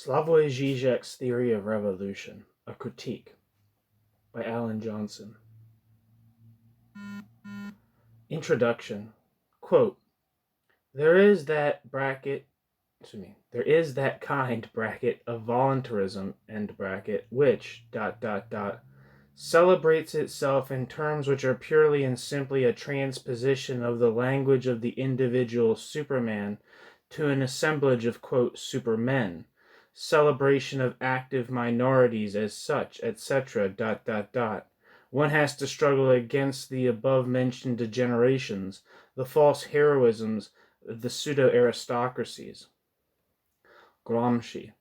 Slavoj Žižek's Theory of Revolution, A Critique, by Alan Johnson. Introduction. Quote, there is that kind bracket of voluntarism, end bracket, which, ... celebrates itself in terms which are purely and simply a transposition of the language of the individual Superman to an assemblage of, quote, supermen, celebration of active minorities as such, etc., ... One has to struggle against the above-mentioned degenerations, the false heroisms, the pseudo-aristocracies. Gramsci.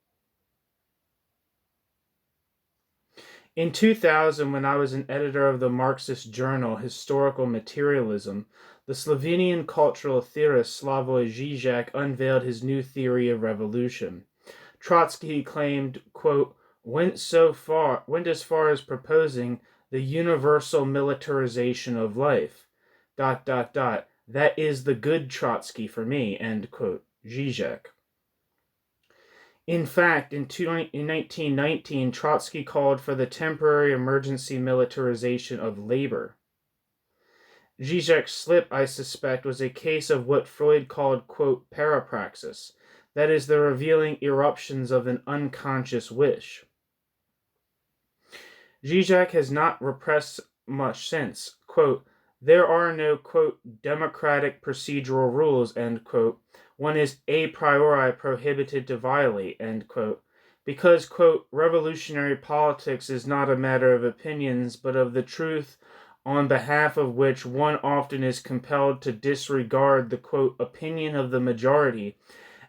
In 2000, when I was an editor of the Marxist journal Historical Materialism, the Slovenian cultural theorist Slavoj Žižek unveiled his new theory of revolution. Trotsky claimed, quote, went as far as proposing the universal militarization of life, ... That is the good Trotsky for me, end quote. Žižek. In fact, in 1919, Trotsky called for the temporary emergency militarization of labor. Žižek's slip, I suspect, was a case of what Freud called, quote, parapraxis, that is, the revealing eruptions of an unconscious wish. Žižek has not repressed much since. Quote, there are no, quote, democratic procedural rules, end quote. One is a priori prohibited to violate, end quote. Because, quote, revolutionary politics is not a matter of opinions, but of the truth on behalf of which one often is compelled to disregard the, quote, opinion of the majority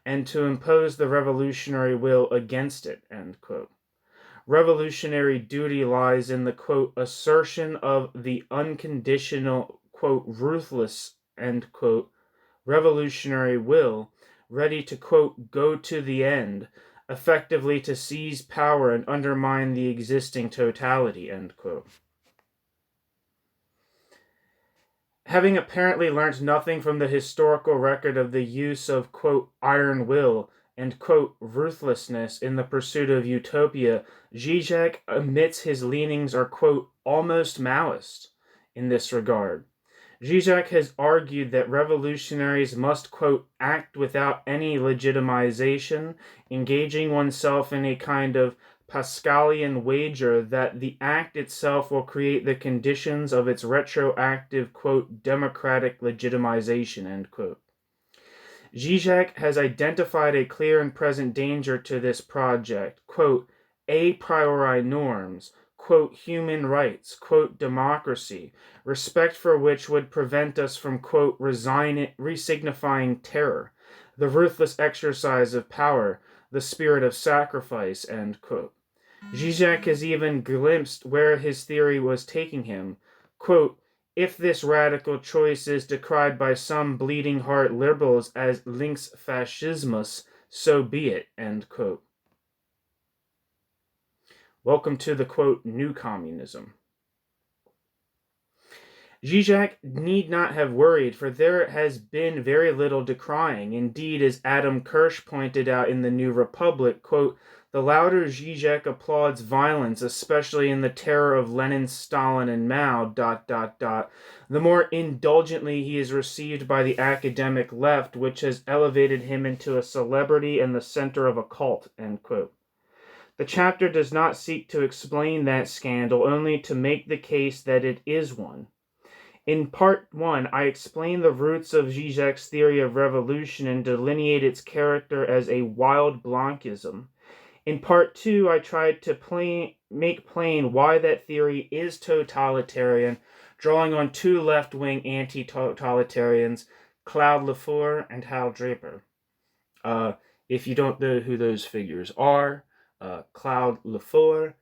and to impose the revolutionary will against it, end quote. Revolutionary duty lies in the, quote, assertion of the unconditional, quote, ruthless, end quote, revolutionary will, ready to, quote, go to the end, effectively to seize power and undermine the existing totality, end quote. Having apparently learnt nothing from the historical record of the use of, quote, iron will and, quote, ruthlessness in the pursuit of utopia, Žižek admits his leanings are, quote, almost Maoist in this regard. Žižek has argued that revolutionaries must, quote, act without any legitimization, engaging oneself in a kind of Pascalian wager that the act itself will create the conditions of its retroactive, quote, democratic legitimization, end quote. Žižek has identified a clear and present danger to this project, quote, a priori norms, quote, human rights, quote, democracy, respect for which would prevent us from, quote, resignifying terror, the ruthless exercise of power, the spirit of sacrifice, end quote. Žižek has even glimpsed where his theory was taking him, quote, if this radical choice is decried by some bleeding heart liberals as Linksfascismus, so be it, end quote. Welcome to the, quote, new communism. Žižek need not have worried, for there has been very little decrying. Indeed, as Adam Kirsch pointed out in the New Republic, quote, the louder Žižek applauds violence, especially in the terror of Lenin, Stalin, and Mao, ... the more indulgently he is received by the academic left, which has elevated him into a celebrity and the center of a cult, end quote. The chapter does not seek to explain that scandal, only to make the case that it is one. In part 1, I explain the roots of Žižek's theory of revolution and delineate its character as a wild Blanchism. In part 2, I tried to make plain why that theory is totalitarian, drawing on two left-wing anti-totalitarians, Claude Lefort and Hal Draper. If you don't know who those figures are, Claude Lefort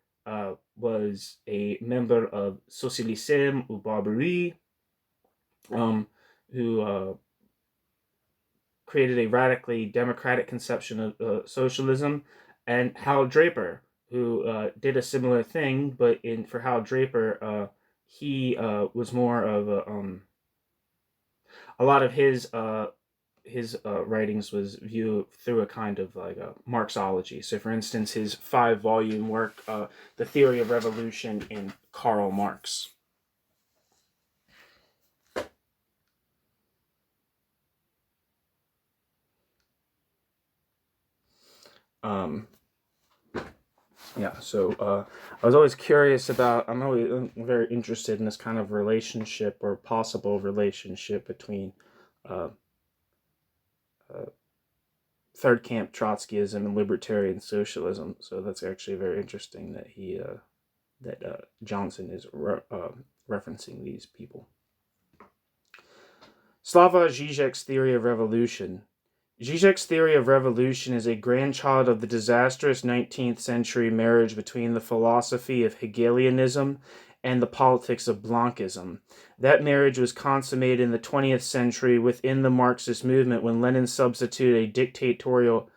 was a member of Socialisme ou Barbarie, who created a radically democratic conception of socialism, and Hal Draper, who did a similar thing, but for Hal Draper, he was more of a lot of his his writings was viewed through a kind of like a Marxology. So, for instance, his 5-volume work, The Theory of Revolution in Karl Marx. I was always curious about, I'm always very interested in this kind of relationship or possible relationship between third camp Trotskyism and libertarian socialism. So that's actually very interesting that Johnson is referencing these people. Slavoj Žižek's theory of revolution. Žižek's theory of revolution is a grandchild of the disastrous 19th century marriage between the philosophy of Hegelianism and the politics of Blanchism. That marriage was consummated in the 20th century within the Marxist movement when Lenin substituted a dictatorial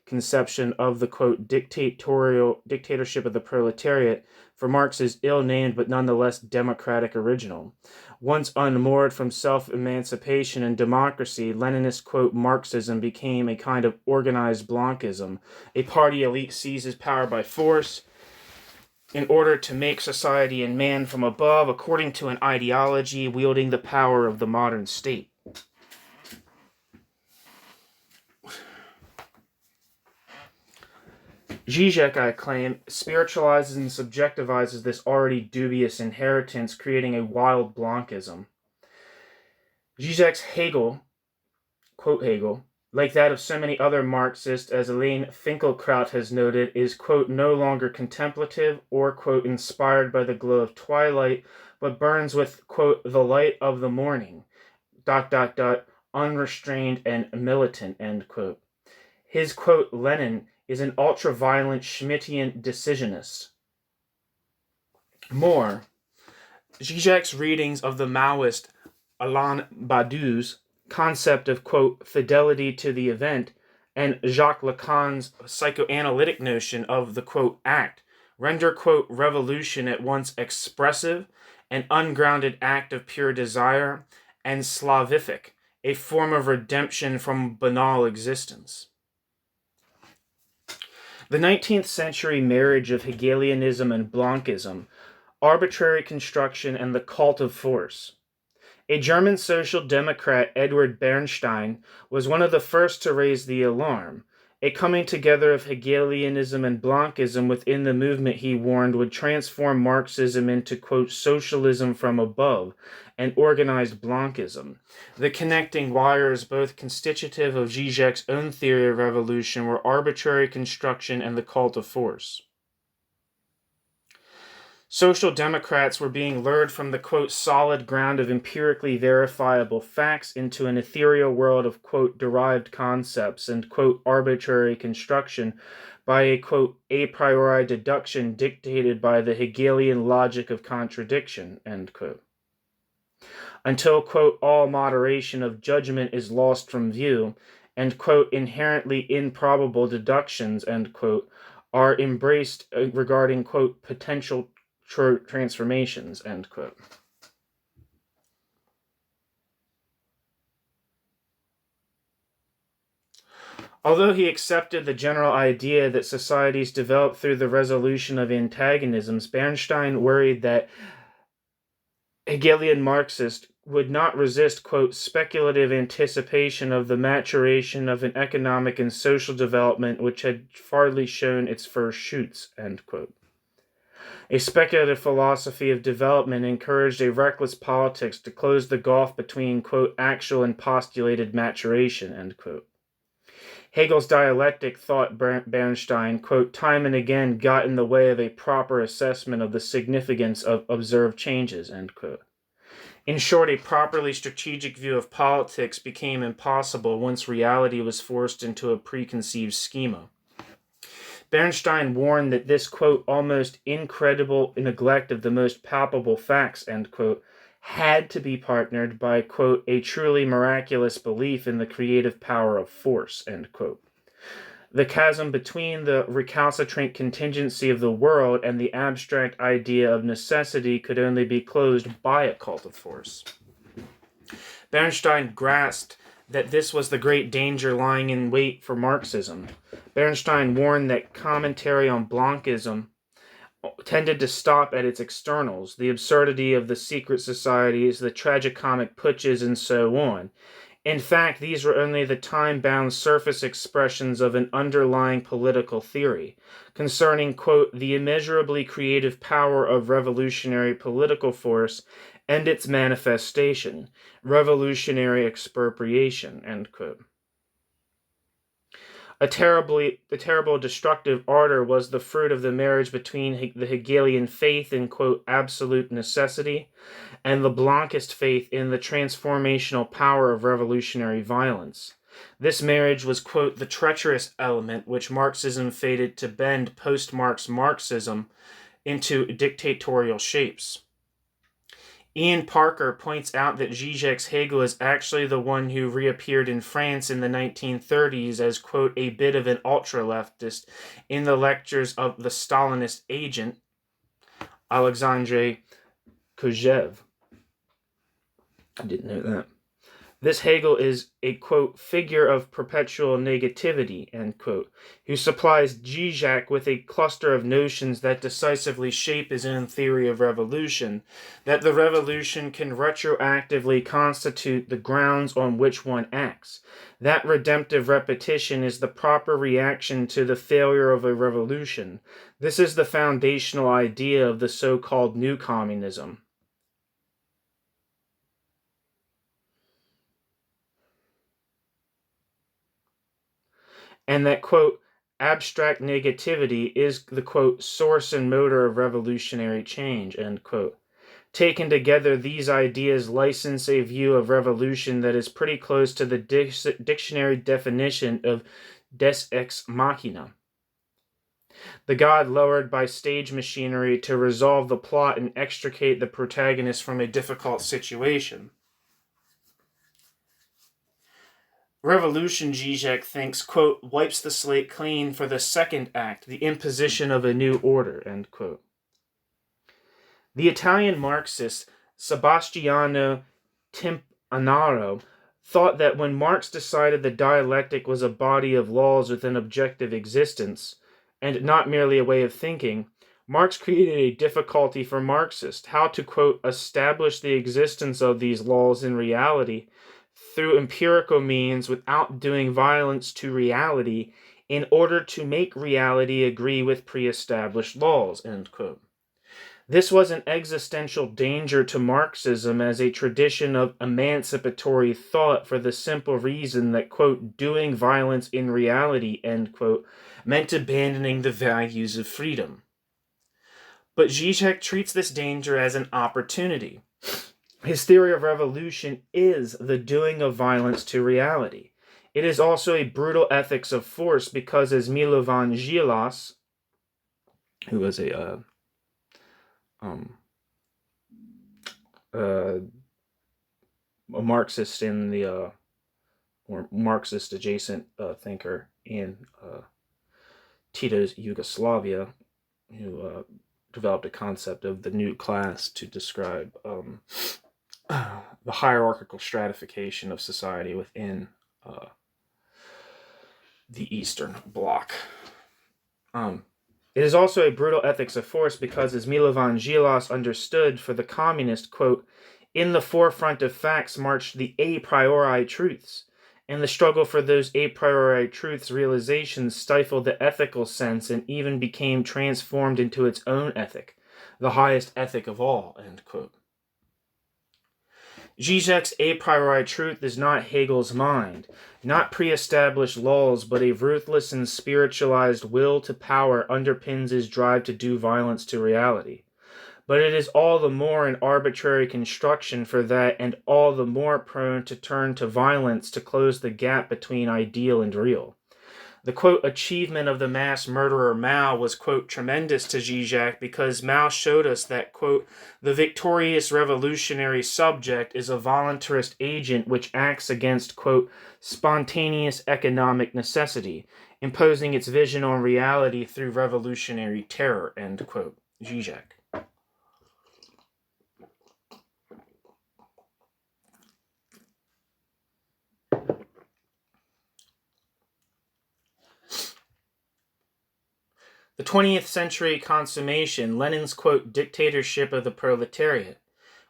conception of the, quote, dictatorship of the proletariat for Marx's ill-named but nonetheless democratic original. Once unmoored from self-emancipation and democracy, Leninist, quote, Marxism became a kind of organized Blanchism. A party elite seizes power by force in order to make society and man from above, according to an ideology wielding the power of the modern state. Žižek, I claim, spiritualizes and subjectivizes this already dubious inheritance, creating a wild Blanchism. Žižek's Hegel, quote Hegel, like that of so many other Marxists, as Elaine Finkielkraut has noted, is, quote, no longer contemplative or, quote, inspired by the glow of twilight, but burns with, quote, the light of the morning, ... unrestrained and militant, end quote. His, quote, Lenin is an ultra-violent Schmittian decisionist. More, Žižek's readings of the Maoist Alain Badiou's concept of, quote, fidelity to the event, and Jacques Lacan's psychoanalytic notion of the, quote, act, render, quote, revolution at once expressive, an ungrounded act of pure desire, and slavific, a form of redemption from banal existence. The 19th century marriage of Hegelianism and Blanchism, arbitrary construction and the cult of force. A German social democrat, Edward Bernstein, was one of the first to raise the alarm. A coming together of Hegelianism and Blanchism within the movement, he warned, would transform Marxism into, quote, socialism from above, and organized Blanchism. The connecting wires, both constitutive of Žižek's own theory of revolution, were arbitrary construction and the cult of force. Social democrats were being lured from the, quote, solid ground of empirically verifiable facts into an ethereal world of, quote, derived concepts and, quote, arbitrary construction by a, quote, a priori deduction dictated by the Hegelian logic of contradiction, end quote. Until, quote, all moderation of judgment is lost from view, and, quote, inherently improbable deductions, end quote, are embraced regarding, quote, potential transformations, end quote. Although he accepted the general idea that societies develop through the resolution of antagonisms, Bernstein worried that Hegelian Marxists would not resist, quote, speculative anticipation of the maturation of an economic and social development which had hardly shown its first shoots, end quote. A speculative philosophy of development encouraged a reckless politics to close the gulf between, quote, actual and postulated maturation, end quote. Hegel's dialectic, thought Bernstein, quote, time and again got in the way of a proper assessment of the significance of observed changes, end quote. In short, a properly strategic view of politics became impossible once reality was forced into a preconceived schema. Bernstein warned that this, quote, almost incredible neglect of the most palpable facts, end quote, had to be partnered by, quote, a truly miraculous belief in the creative power of force, end quote. The chasm between the recalcitrant contingency of the world and the abstract idea of necessity could only be closed by a cult of force. Bernstein grasped that this was the great danger lying in wait for Marxism. Bernstein warned that commentary on Blanchism tended to stop at its externals, the absurdity of the secret societies, the tragicomic putches, and so on. In fact, these were only the time-bound surface expressions of an underlying political theory concerning, quote, the immeasurably creative power of revolutionary political force and its manifestation, revolutionary expropriation, end quote. The terrible destructive ardor was the fruit of the marriage between the Hegelian faith in, quote, absolute necessity and the Blanquist faith in the transformational power of revolutionary violence. This marriage was, quote, the treacherous element which Marxism fated to bend post-Marx Marxism into dictatorial shapes. Ian Parker points out that Žižek's Hegel is actually the one who reappeared in France in the 1930s as, quote, a bit of an ultra-leftist in the lectures of the Stalinist agent, Alexandre Kojève. I didn't know that. This Hegel is a, quote, figure of perpetual negativity, end quote, who supplies Žižek with a cluster of notions that decisively shape his own theory of revolution, that the revolution can retroactively constitute the grounds on which one acts. That redemptive repetition is the proper reaction to the failure of a revolution. This is the foundational idea of the so-called new communism. And that, quote, abstract negativity is the, quote, source and motor of revolutionary change, end quote. Taken together, these ideas license a view of revolution that is pretty close to the dictionary definition of des ex machina, the god lowered by stage machinery to resolve the plot and extricate the protagonist from a difficult situation. Revolution, Žižek thinks, quote, wipes the slate clean for the second act, the imposition of a new order, end quote. The Italian Marxist Sebastiano Timpanaro thought that when Marx decided the dialectic was a body of laws with an objective existence, and not merely a way of thinking, Marx created a difficulty for Marxists, how to, quote, establish the existence of these laws in reality through empirical means without doing violence to reality in order to make reality agree with pre-established laws, end quote. This was an existential danger to Marxism as a tradition of emancipatory thought for the simple reason that, quote, doing violence in reality, end quote, meant abandoning the values of freedom. But Žižek treats this danger as an opportunity. His theory of revolution is the doing of violence to reality. It is also a brutal ethics of force because, as Milovan Žilas, who was a Marxist in the or Marxist adjacent thinker in Tito's Yugoslavia, who developed a concept of the new class to describe the hierarchical stratification of society within the Eastern Bloc. It is also a brutal ethics of force because, as Milovan Žilas understood, for the communist, quote, in the forefront of facts marched the a priori truths, and the struggle for those a priori truths' realization stifled the ethical sense and even became transformed into its own ethic, the highest ethic of all, end quote. Žižek's a priori truth is not Hegel's mind, not pre-established laws, but a ruthless and spiritualized will to power underpins his drive to do violence to reality. But it is all the more an arbitrary construction for that, and all the more prone to turn to violence to close the gap between ideal and real. The, quote, achievement of the mass murderer Mao was, quote, tremendous to Žižek because Mao showed us that, quote, the victorious revolutionary subject is a voluntarist agent which acts against, quote, spontaneous economic necessity, imposing its vision on reality through revolutionary terror, end quote. Žižek. The 20th century consummation, Lenin's, quote, dictatorship of the proletariat.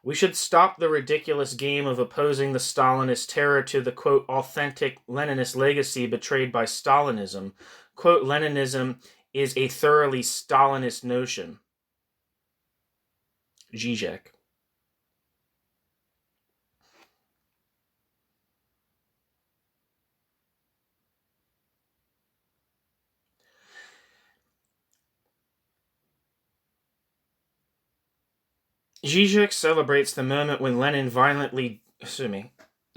We should stop the ridiculous game of opposing the Stalinist terror to the, quote, authentic Leninist legacy betrayed by Stalinism. Quote, Leninism is a thoroughly Stalinist notion. Žižek. Žižek celebrates the moment when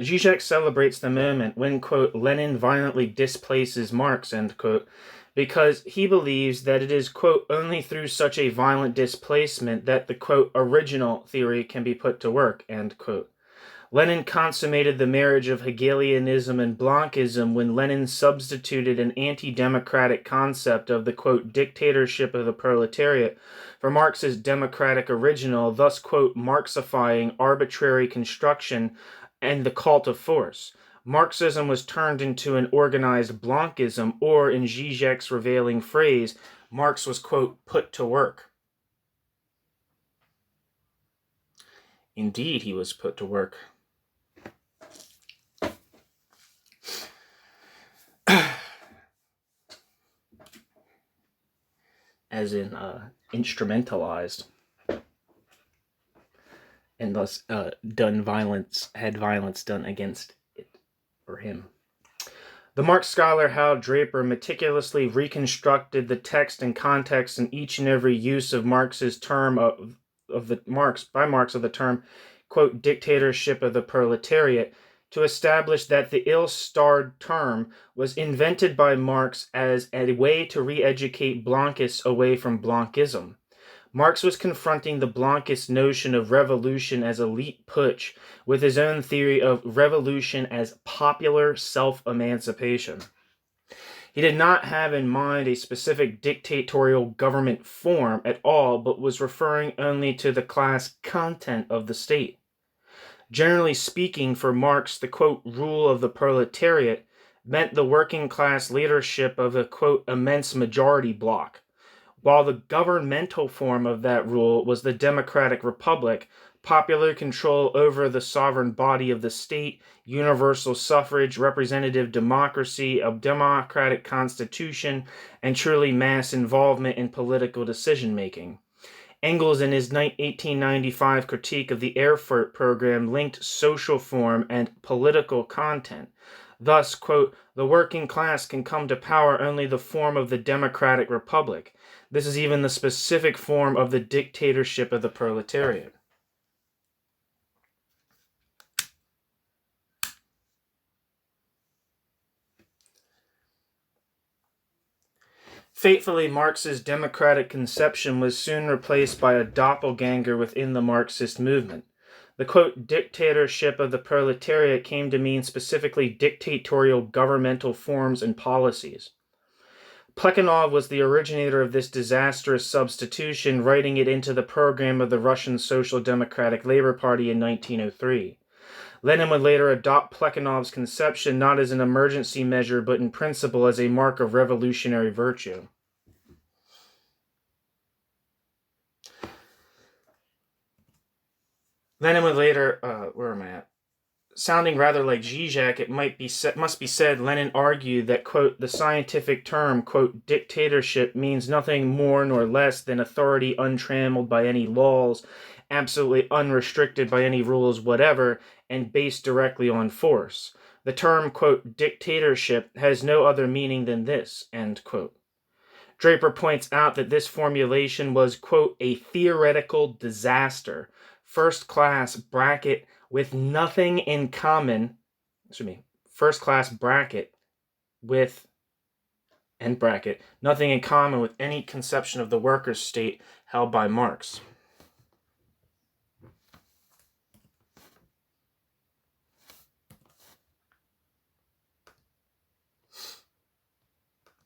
Žižek celebrates the moment when, quote, Lenin violently displaces Marx, end quote, because he believes that it is, quote, only through such a violent displacement that the, quote, original theory can be put to work, end quote. Lenin consummated the marriage of Hegelianism and Blanchism when Lenin substituted an anti-democratic concept of the, quote, dictatorship of the proletariat for Marx's democratic original, thus, quote, Marxifying arbitrary construction and the cult of force. Marxism was turned into an organized Blanchism, or, in Žižek's revealing phrase, Marx was, quote, put to work. Indeed, he was put to work. As in instrumentalized, and thus had violence done against it or him. The Marx scholar Hal Draper meticulously reconstructed the text and context in each and every use of Marx's term of the term, quote, dictatorship of the proletariat, to establish that the ill-starred term was invented by Marx as a way to re-educate Blanquists away from Blanchism. Marx was confronting the Blanquist notion of revolution as elite putsch with his own theory of revolution as popular self-emancipation. He did not have in mind a specific dictatorial government form at all, but was referring only to the class content of the state. Generally speaking, for Marx, the, quote, rule of the proletariat meant the working class leadership of a, quote, immense majority bloc, while the governmental form of that rule was the democratic republic, popular control over the sovereign body of the state, universal suffrage, representative democracy, a democratic constitution, and truly mass involvement in political decision-making. Engels, in his 1895 critique of the Erfurt program, linked social form and political content. Thus, quote, the working class can come to power only the form of the democratic republic. This is even the specific form of the dictatorship of the proletariat. Fatefully, Marx's democratic conception was soon replaced by a doppelganger within the Marxist movement. The, quote, dictatorship of the proletariat came to mean specifically dictatorial governmental forms and policies. Plekhanov was the originator of this disastrous substitution, writing it into the program of the Russian Social Democratic Labor Party in 1903. Lenin would later adopt Plekhanov's conception not as an emergency measure, but in principle as a mark of revolutionary virtue. Lenin would later, sounding rather like Žižek, it must be said, Lenin argued that, quote, the scientific term, quote, dictatorship means nothing more nor less than authority untrammeled by any laws, absolutely unrestricted by any rules whatever, and based directly on force. The term, quote, dictatorship has no other meaning than this, end quote. Draper points out that this formulation was, quote, a theoretical disaster, first class bracket with nothing in common, first class bracket with, end bracket, nothing in common with any conception of the workers' state held by Marx.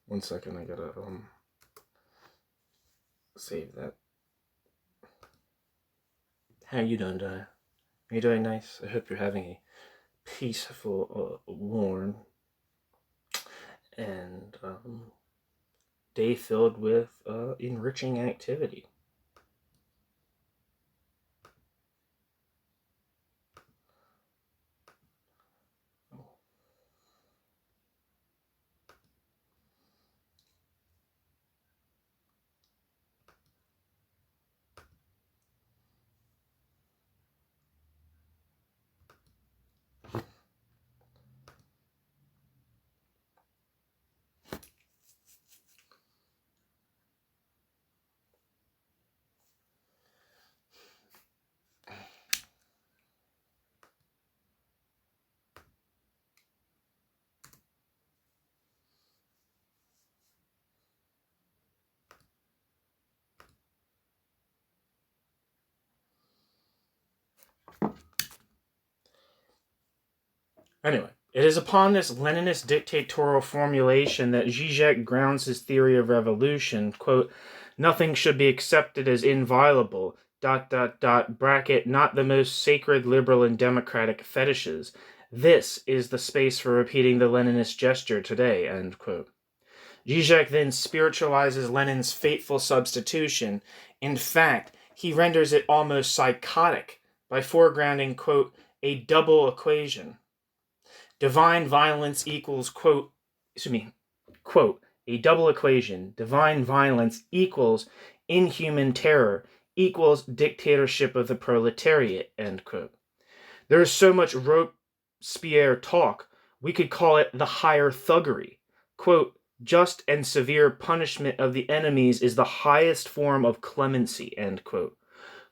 One second, I gotta save that. How you doing, Di? Are you doing nice? I hope you're having a peaceful, warm, and day filled with enriching activity. Anyway, it is upon this Leninist dictatorial formulation that Žižek grounds his theory of revolution. Quote, nothing should be accepted as inviolable, ... bracket, not the most sacred liberal and democratic fetishes. This is the space for repeating the Leninist gesture today, end quote. Žižek then spiritualizes Lenin's fateful substitution. In fact, he renders it almost psychotic by foregrounding, quote, a double equation. Divine violence equals, quote, a double equation. Divine violence equals inhuman terror equals dictatorship of the proletariat, end quote. There is so much Robespierre talk, we could call it the higher thuggery. Quote, just and severe punishment of the enemies is the highest form of clemency, end quote.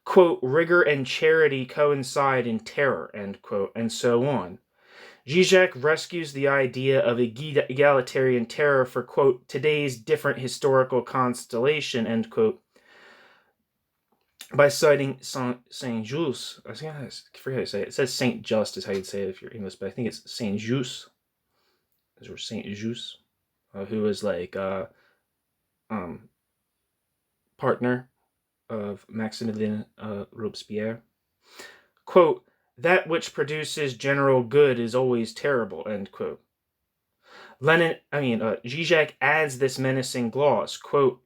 Quote, rigor and charity coincide in terror, end quote, and so on. Žižek rescues the idea of egalitarian terror for, quote, today's different historical constellation, end quote, by citing Saint-Just. I forget how to say it. It says Saint-Just is how you'd say it if you're English, but I think it's Saint-Just, or Saint-Just, who was like partner of Maximilien Robespierre. Quote, that which produces general good is always terrible, end quote. Žižek adds this menacing gloss, quote,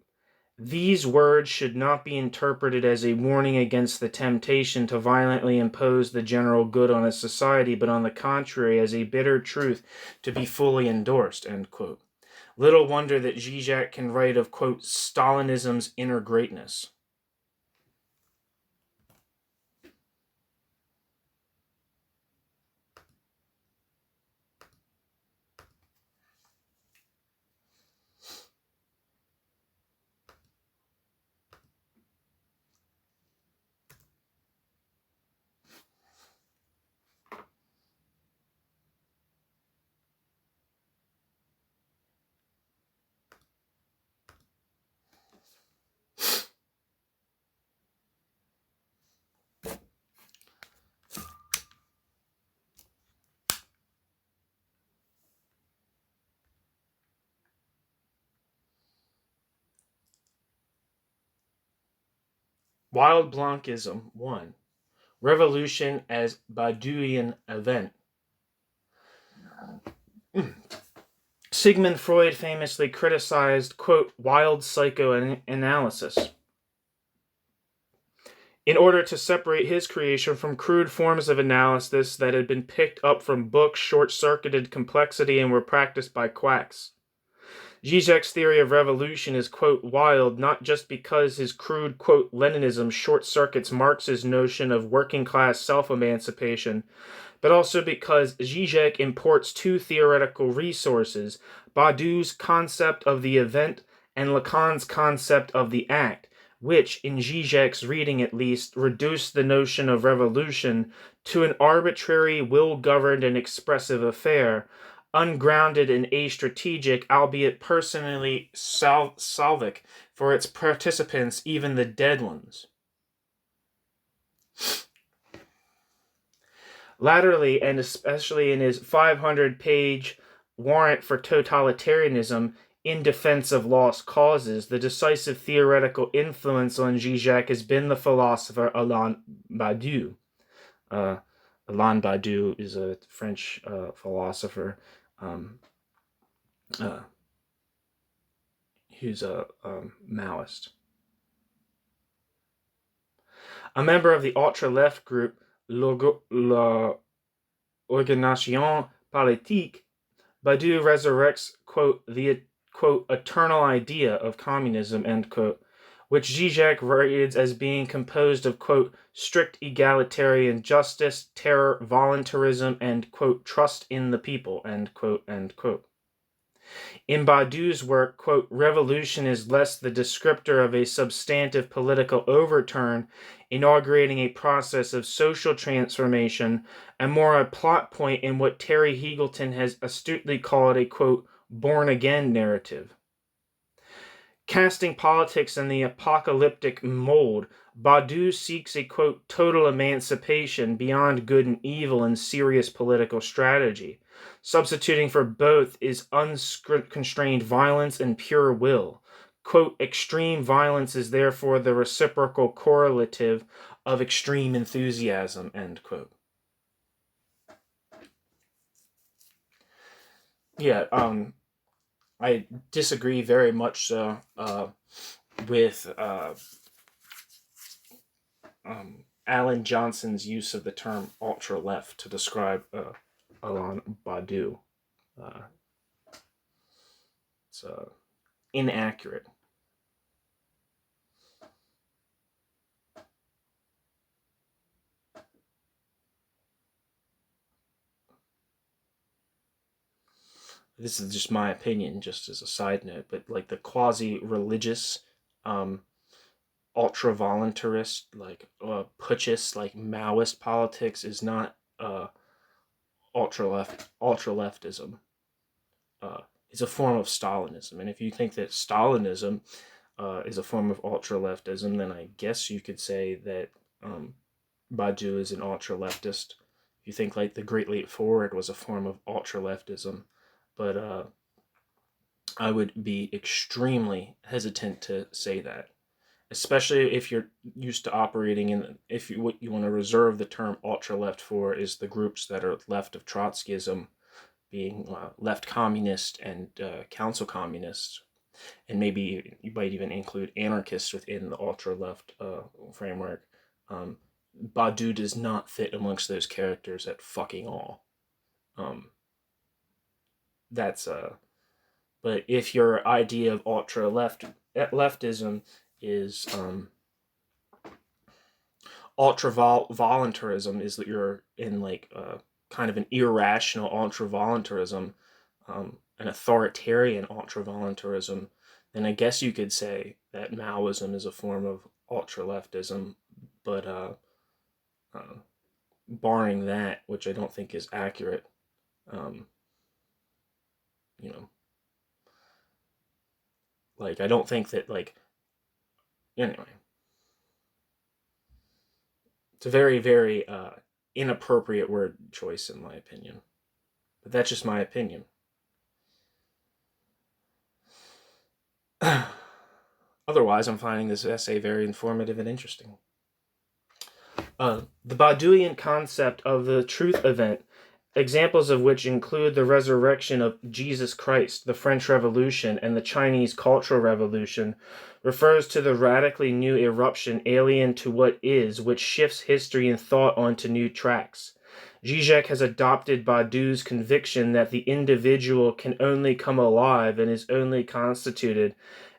these words should not be interpreted as a warning against the temptation to violently impose the general good on a society, but on the contrary, as a bitter truth to be fully endorsed, end quote. Little wonder that Žižek can write of, quote, Stalinism's inner greatness. Wild Blanchism 1. Revolution as Bauduian event. Sigmund Freud famously criticized, quote, wild psychoanalysis in order to separate his creation from crude forms of analysis that had been picked up from books, short-circuited complexity, and were practiced by quacks. Žižek's theory of revolution is, quote, wild, not just because his crude, quote, Leninism short-circuits Marx's notion of working-class self-emancipation, but also because Žižek imports two theoretical resources, Baudu's concept of the event and Lacan's concept of the act, which, in Žižek's reading at least, reduce the notion of revolution to an arbitrary, will-governed and expressive affair, ungrounded and astrategic, albeit personally salvic for its participants, even the dead ones. Latterly, and especially in his 500-page warrant for totalitarianism in defense of lost causes, the decisive theoretical influence on Žižek has been the philosopher Alain Baudu. Alain Baudu is a French who's a Maoist. A member of the ultra-left group l'Organisation Politique, Baudieu resurrects, quote, the, quote, eternal idea of communism, end quote, which Žižek reads as being composed of, quote, strict egalitarian justice, terror, voluntarism, and, quote, trust in the people, end quote, end quote. In Baudieu's work, quote, revolution is less the descriptor of a substantive political overturn inaugurating a process of social transformation, and more a plot point in what Terry Heagleton has astutely called a, quote, born-again narrative. Casting politics in the apocalyptic mold, Baudieu seeks a, quote, total emancipation beyond good and evil in serious political strategy. Substituting for both is unconstrained violence and pure will. Quote, extreme violence is therefore the reciprocal correlative of extreme enthusiasm, end quote. Yeah, I disagree very much so with Alan Johnson's use of the term ultra-left to describe Alain Baudieu. It's inaccurate. This is just my opinion, just as a side note, but like the quasi-religious, ultra-voluntarist, like putschist, like Maoist politics is not ultra-leftism. It's a form of Stalinism, and if you think that Stalinism is a form of ultra-leftism, then I guess you could say that Baudieu is an ultra-leftist. You think like the Great Leap Forward was a form of ultra-leftism. But I would be extremely hesitant to say that, especially if you're used to operating in. What you want to reserve the term ultra-left for is the groups that are left of Trotskyism, being left communist and council communists, and maybe you might even include anarchists within the ultra-left framework. Baudieu does not fit amongst those characters at fucking all. But if your idea of leftism is ultra-voluntarism, is that you're in like kind of an irrational ultra-voluntarism, an authoritarian ultra-voluntarism, then I guess you could say that Maoism is a form of ultra-leftism, but barring that, which I don't think is accurate, you know, like, I don't think that, like, anyway, it's a very, very inappropriate word choice in my opinion, but that's just my opinion. Otherwise, I'm finding this essay very informative and interesting. The Baudieuian concept of the truth event, examples of which include the resurrection of Jesus Christ, the French Revolution, and the Chinese Cultural Revolution, refers to the radically new eruption alien to what is, which shifts history and thought onto new tracks. Žižek has adopted Baudieu's conviction that the individual can only come alive and is only constituted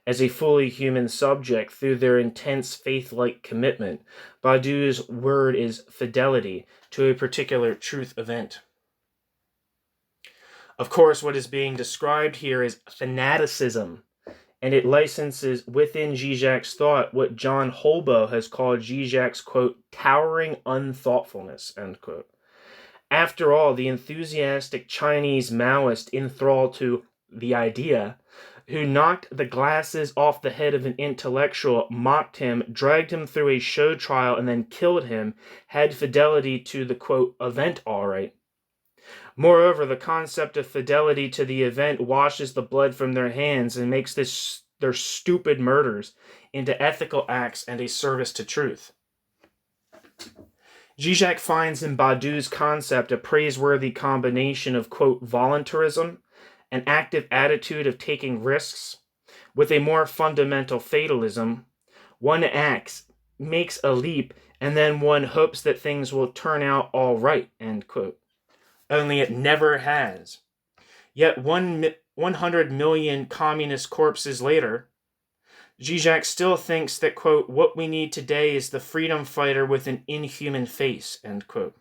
as a fully human subject through their intense faith-like commitment. Baudieu's word is fidelity to a particular truth event. Of course, what is being described here is fanaticism, and it licenses within Žižek's thought what John Holbo has called Žižek's, quote, towering unthoughtfulness, end quote. After all, the enthusiastic Chinese Maoist enthralled to the idea, who knocked the glasses off the head of an intellectual, mocked him, dragged him through a show trial, and then killed him, had fidelity to the, quote, event all right. Moreover, the concept of fidelity to the event washes the blood from their hands and makes their stupid murders into ethical acts and a service to truth. Žižek finds in Baudieu's concept a praiseworthy combination of, quote, voluntarism, an active attitude of taking risks, with a more fundamental fatalism. One acts, makes a leap, and then one hopes that things will turn out all right, end quote. Only it never has. Yet 100 million communist corpses later, Žižek still thinks that, quote, what we need today is the freedom fighter with an inhuman face, end quote.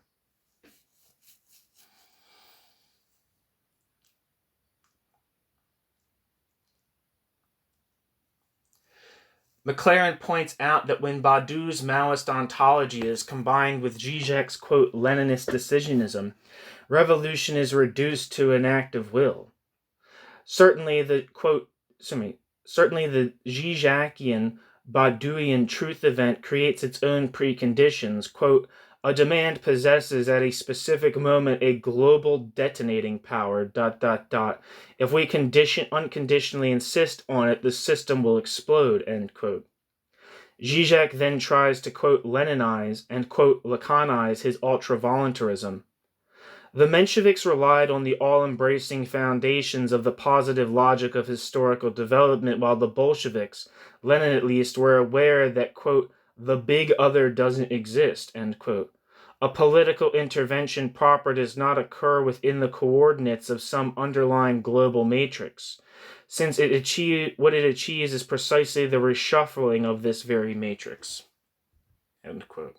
McLaren points out that when Baudu's Maoist ontology is combined with Žižek's, quote, Leninist decisionism, revolution is reduced to an act of will. Certainly the Žižekian Bauduian truth event creates its own preconditions. Quote, a demand possesses at a specific moment a global detonating power, ... If we unconditionally insist on it, the system will explode, end quote. Žižek then tries to, quote, Leninize and, quote, Lacanize his ultra-voluntarism. The Mensheviks relied on the all-embracing foundations of the positive logic of historical development, while the Bolsheviks, Lenin at least, were aware that, quote, the big other doesn't exist, end quote. A political intervention proper does not occur within the coordinates of some underlying global matrix, since what it achieves is precisely the reshuffling of this very matrix, end quote.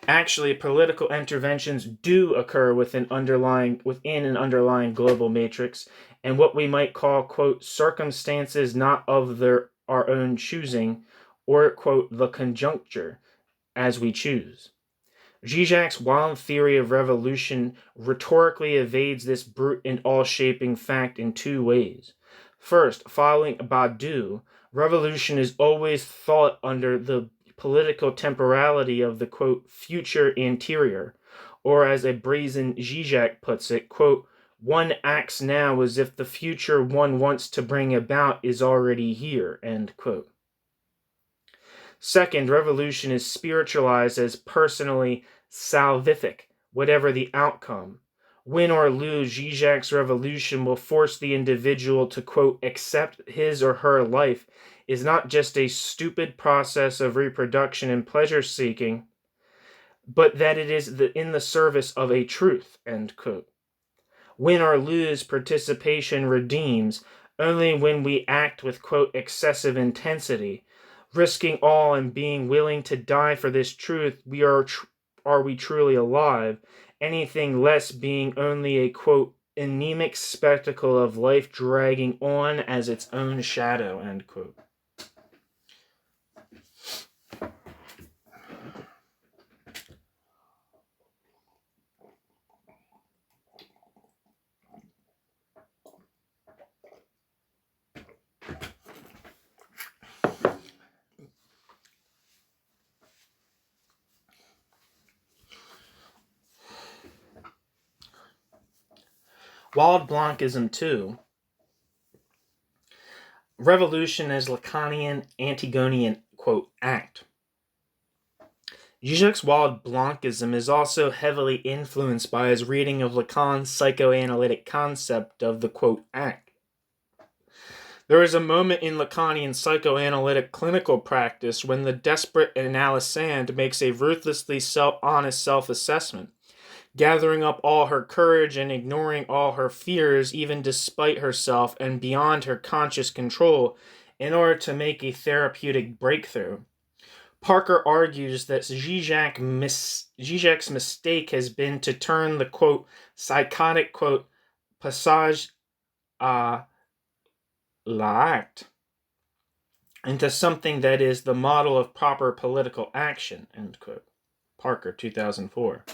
Actually, political interventions do occur within an underlying global matrix, and what we might call, quote, circumstances not of our own choosing, or, quote, the conjuncture, as we choose. Žižek's wild theory of revolution rhetorically evades this brute and all-shaping fact in two ways. First, following Baudu, revolution is always thought under the political temporality of the, quote, future anterior, or as a brazen Žižek puts it, quote, one acts now as if the future one wants to bring about is already here, end quote. Second, revolution is spiritualized as personally salvific, whatever the outcome. Win or lose, Žižek's revolution will force the individual to, quote, accept his or her life is not just a stupid process of reproduction and pleasure-seeking, but that it is in the service of a truth, end quote. Win or lose, participation redeems only when we act with, quote, excessive intensity, risking all and being willing to die for this truth. Are we truly alive? Anything less being only a, quote, anemic spectacle of life dragging on as its own shadow, end quote. Wild Blanchism 2. Revolution as Lacanian Antigonian, quote, act. Žižek's Wild Blanchism is also heavily influenced by his reading of Lacan's psychoanalytic concept of the, quote, act. There is a moment in Lacanian psychoanalytic clinical practice when the desperate analysand makes a ruthlessly honest self-assessment, gathering up all her courage and ignoring all her fears, even despite herself and beyond her conscious control, in order to make a therapeutic breakthrough. Parker argues that Žižek's mistake has been to turn the, quote, psychotic, quote, passage à l'acte into something that is the model of proper political action, end quote. Parker, 2004.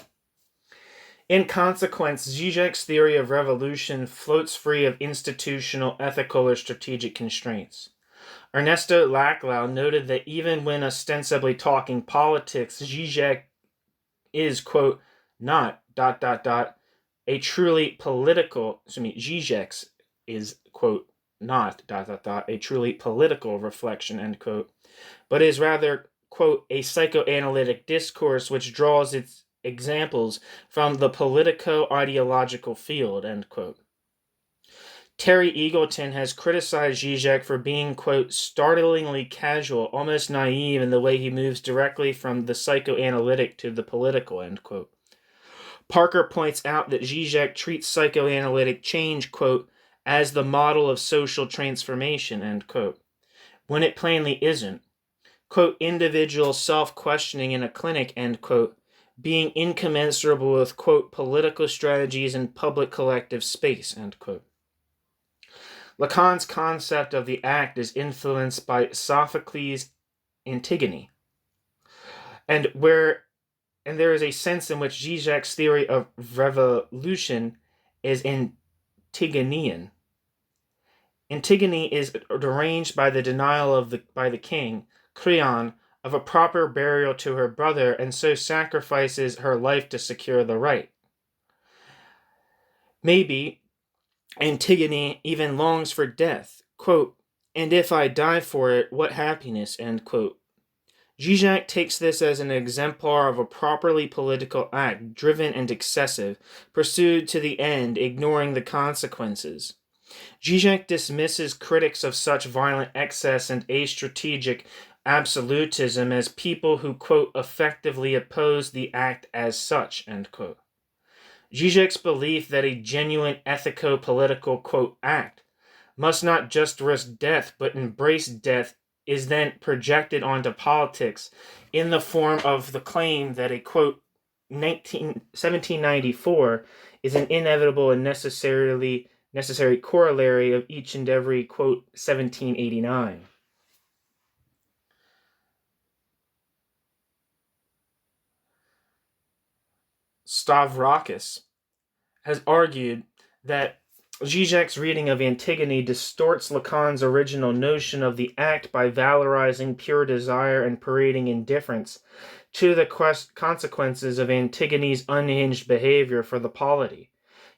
In consequence, Žižek's theory of revolution floats free of institutional, ethical, or strategic constraints. Ernesto Laclau noted that even when ostensibly talking politics, Žižek is, quote, not, ... a truly political, Žižek's is, quote, not, ... a truly political reflection, end quote, but is rather, quote, a psychoanalytic discourse which draws its examples from the politico-ideological field, end quote. Terry Eagleton has criticized Žižek for being, quote, startlingly casual, almost naive in the way he moves directly from the psychoanalytic to the political, end quote. Parker points out that Žižek treats psychoanalytic change, quote, as the model of social transformation, end quote, when it plainly isn't. Quote, individual self-questioning in a clinic, end quote, being incommensurable with, quote, political strategies in public collective space, end quote. Lacan's concept of the act is influenced by Sophocles' Antigone, and there is a sense in which Žižek's theory of revolution is Antigonean. Antigone is deranged by the denial by the king, Creon, of a proper burial to her brother, and so sacrifices her life to secure the right. Maybe Antigone even longs for death, quote, and if I die for it, what happiness, end quote. Žižek takes this as an exemplar of a properly political act, driven and excessive, pursued to the end, ignoring the consequences. Žižek dismisses critics of such violent excess and astrategic absolutism as people who, quote, effectively oppose the act as such, end quote. Žižek's belief that a genuine ethico-political, quote, act must not just risk death but embrace death is then projected onto politics in the form of the claim that a, quote, 1794 is an inevitable and necessary corollary of each and every, quote, 1789. Stavrakis has argued that Žižek's reading of Antigone distorts Lacan's original notion of the act by valorizing pure desire and parading indifference to the consequences of Antigone's unhinged behavior for the polity.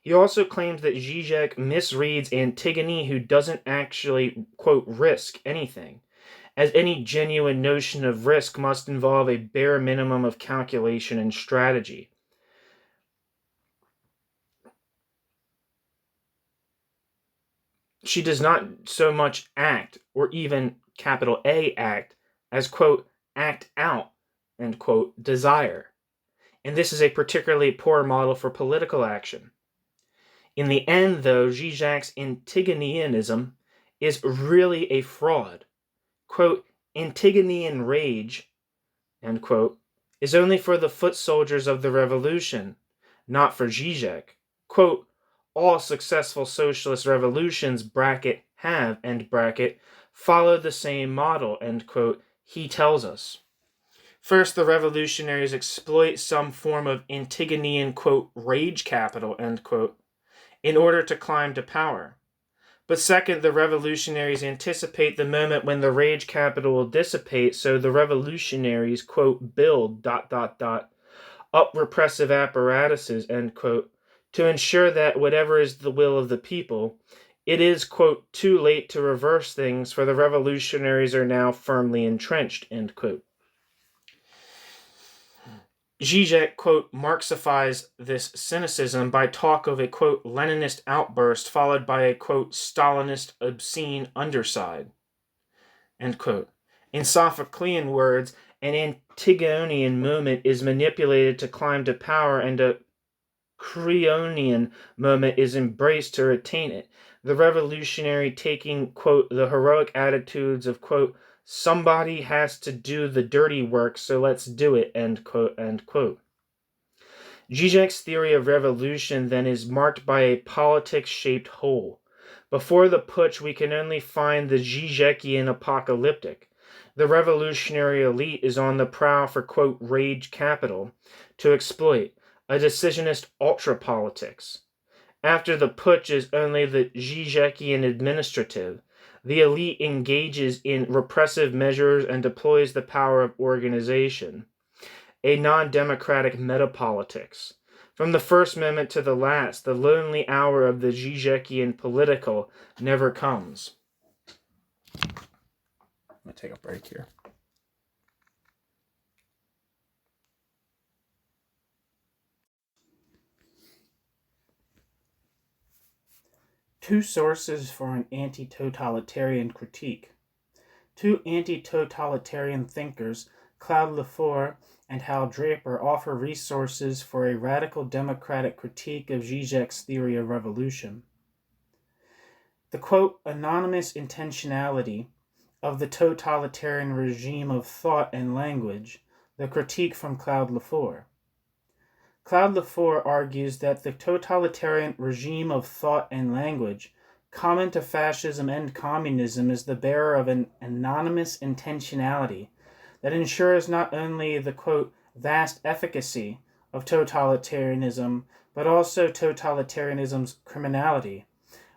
He also claims that Žižek misreads Antigone, who doesn't actually, quote, risk anything, as any genuine notion of risk must involve a bare minimum of calculation and strategy. She does not so much act, or even capital A act, as, quote, act out, end quote, desire. And this is a particularly poor model for political action. In the end, though, Žižek's Antigoneanism is really a fraud. Quote, Antigonean rage, end quote, is only for the foot soldiers of the revolution, not for Žižek. Quote, all successful socialist revolutions, bracket, have, end bracket, followed the same model, end quote, he tells us. First, the revolutionaries exploit some form of Antigonean, quote, rage capital, end quote, in order to climb to power. But second, the revolutionaries anticipate the moment when the rage capital will dissipate, so the revolutionaries, quote, build, up repressive apparatuses, end quote, to ensure that whatever is the will of the people, it is, quote, too late to reverse things, for the revolutionaries are now firmly entrenched, end quote. Žižek, quote, Marxifies this cynicism by talk of a, quote, Leninist outburst followed by a, quote, Stalinist obscene underside, end quote. In Sophoclean words, an Antigonian moment is manipulated to climb to power, and a Creonian moment is embraced to retain it. The revolutionary taking, quote, the heroic attitudes of, quote, somebody has to do the dirty work, so let's do it, end quote, end quote. Žižek's theory of revolution then is marked by a politics-shaped hole. Before the putsch, we can only find the Žižekian apocalyptic. The revolutionary elite is on the prowl for, quote, rage capital to exploit, a decisionist ultra-politics. After the putsch is only the Žižekian administrative. The elite engages in repressive measures and deploys the power of organization, a non-democratic metapolitics. From the first moment to the last, the lonely hour of the Žižekian political never comes. I'm going to take a break here. Two sources for an anti-totalitarian critique. Two anti-totalitarian thinkers, Claude Lefort and Hal Draper, offer resources for a radical democratic critique of Žižek's theory of revolution. The, quote, anonymous intentionality of the totalitarian regime of thought and language, the critique from Claude Lefort. Claude Lefort argues that the totalitarian regime of thought and language, common to fascism and communism, is the bearer of an anonymous intentionality that ensures not only the, quote, vast efficacy of totalitarianism, but also totalitarianism's criminality,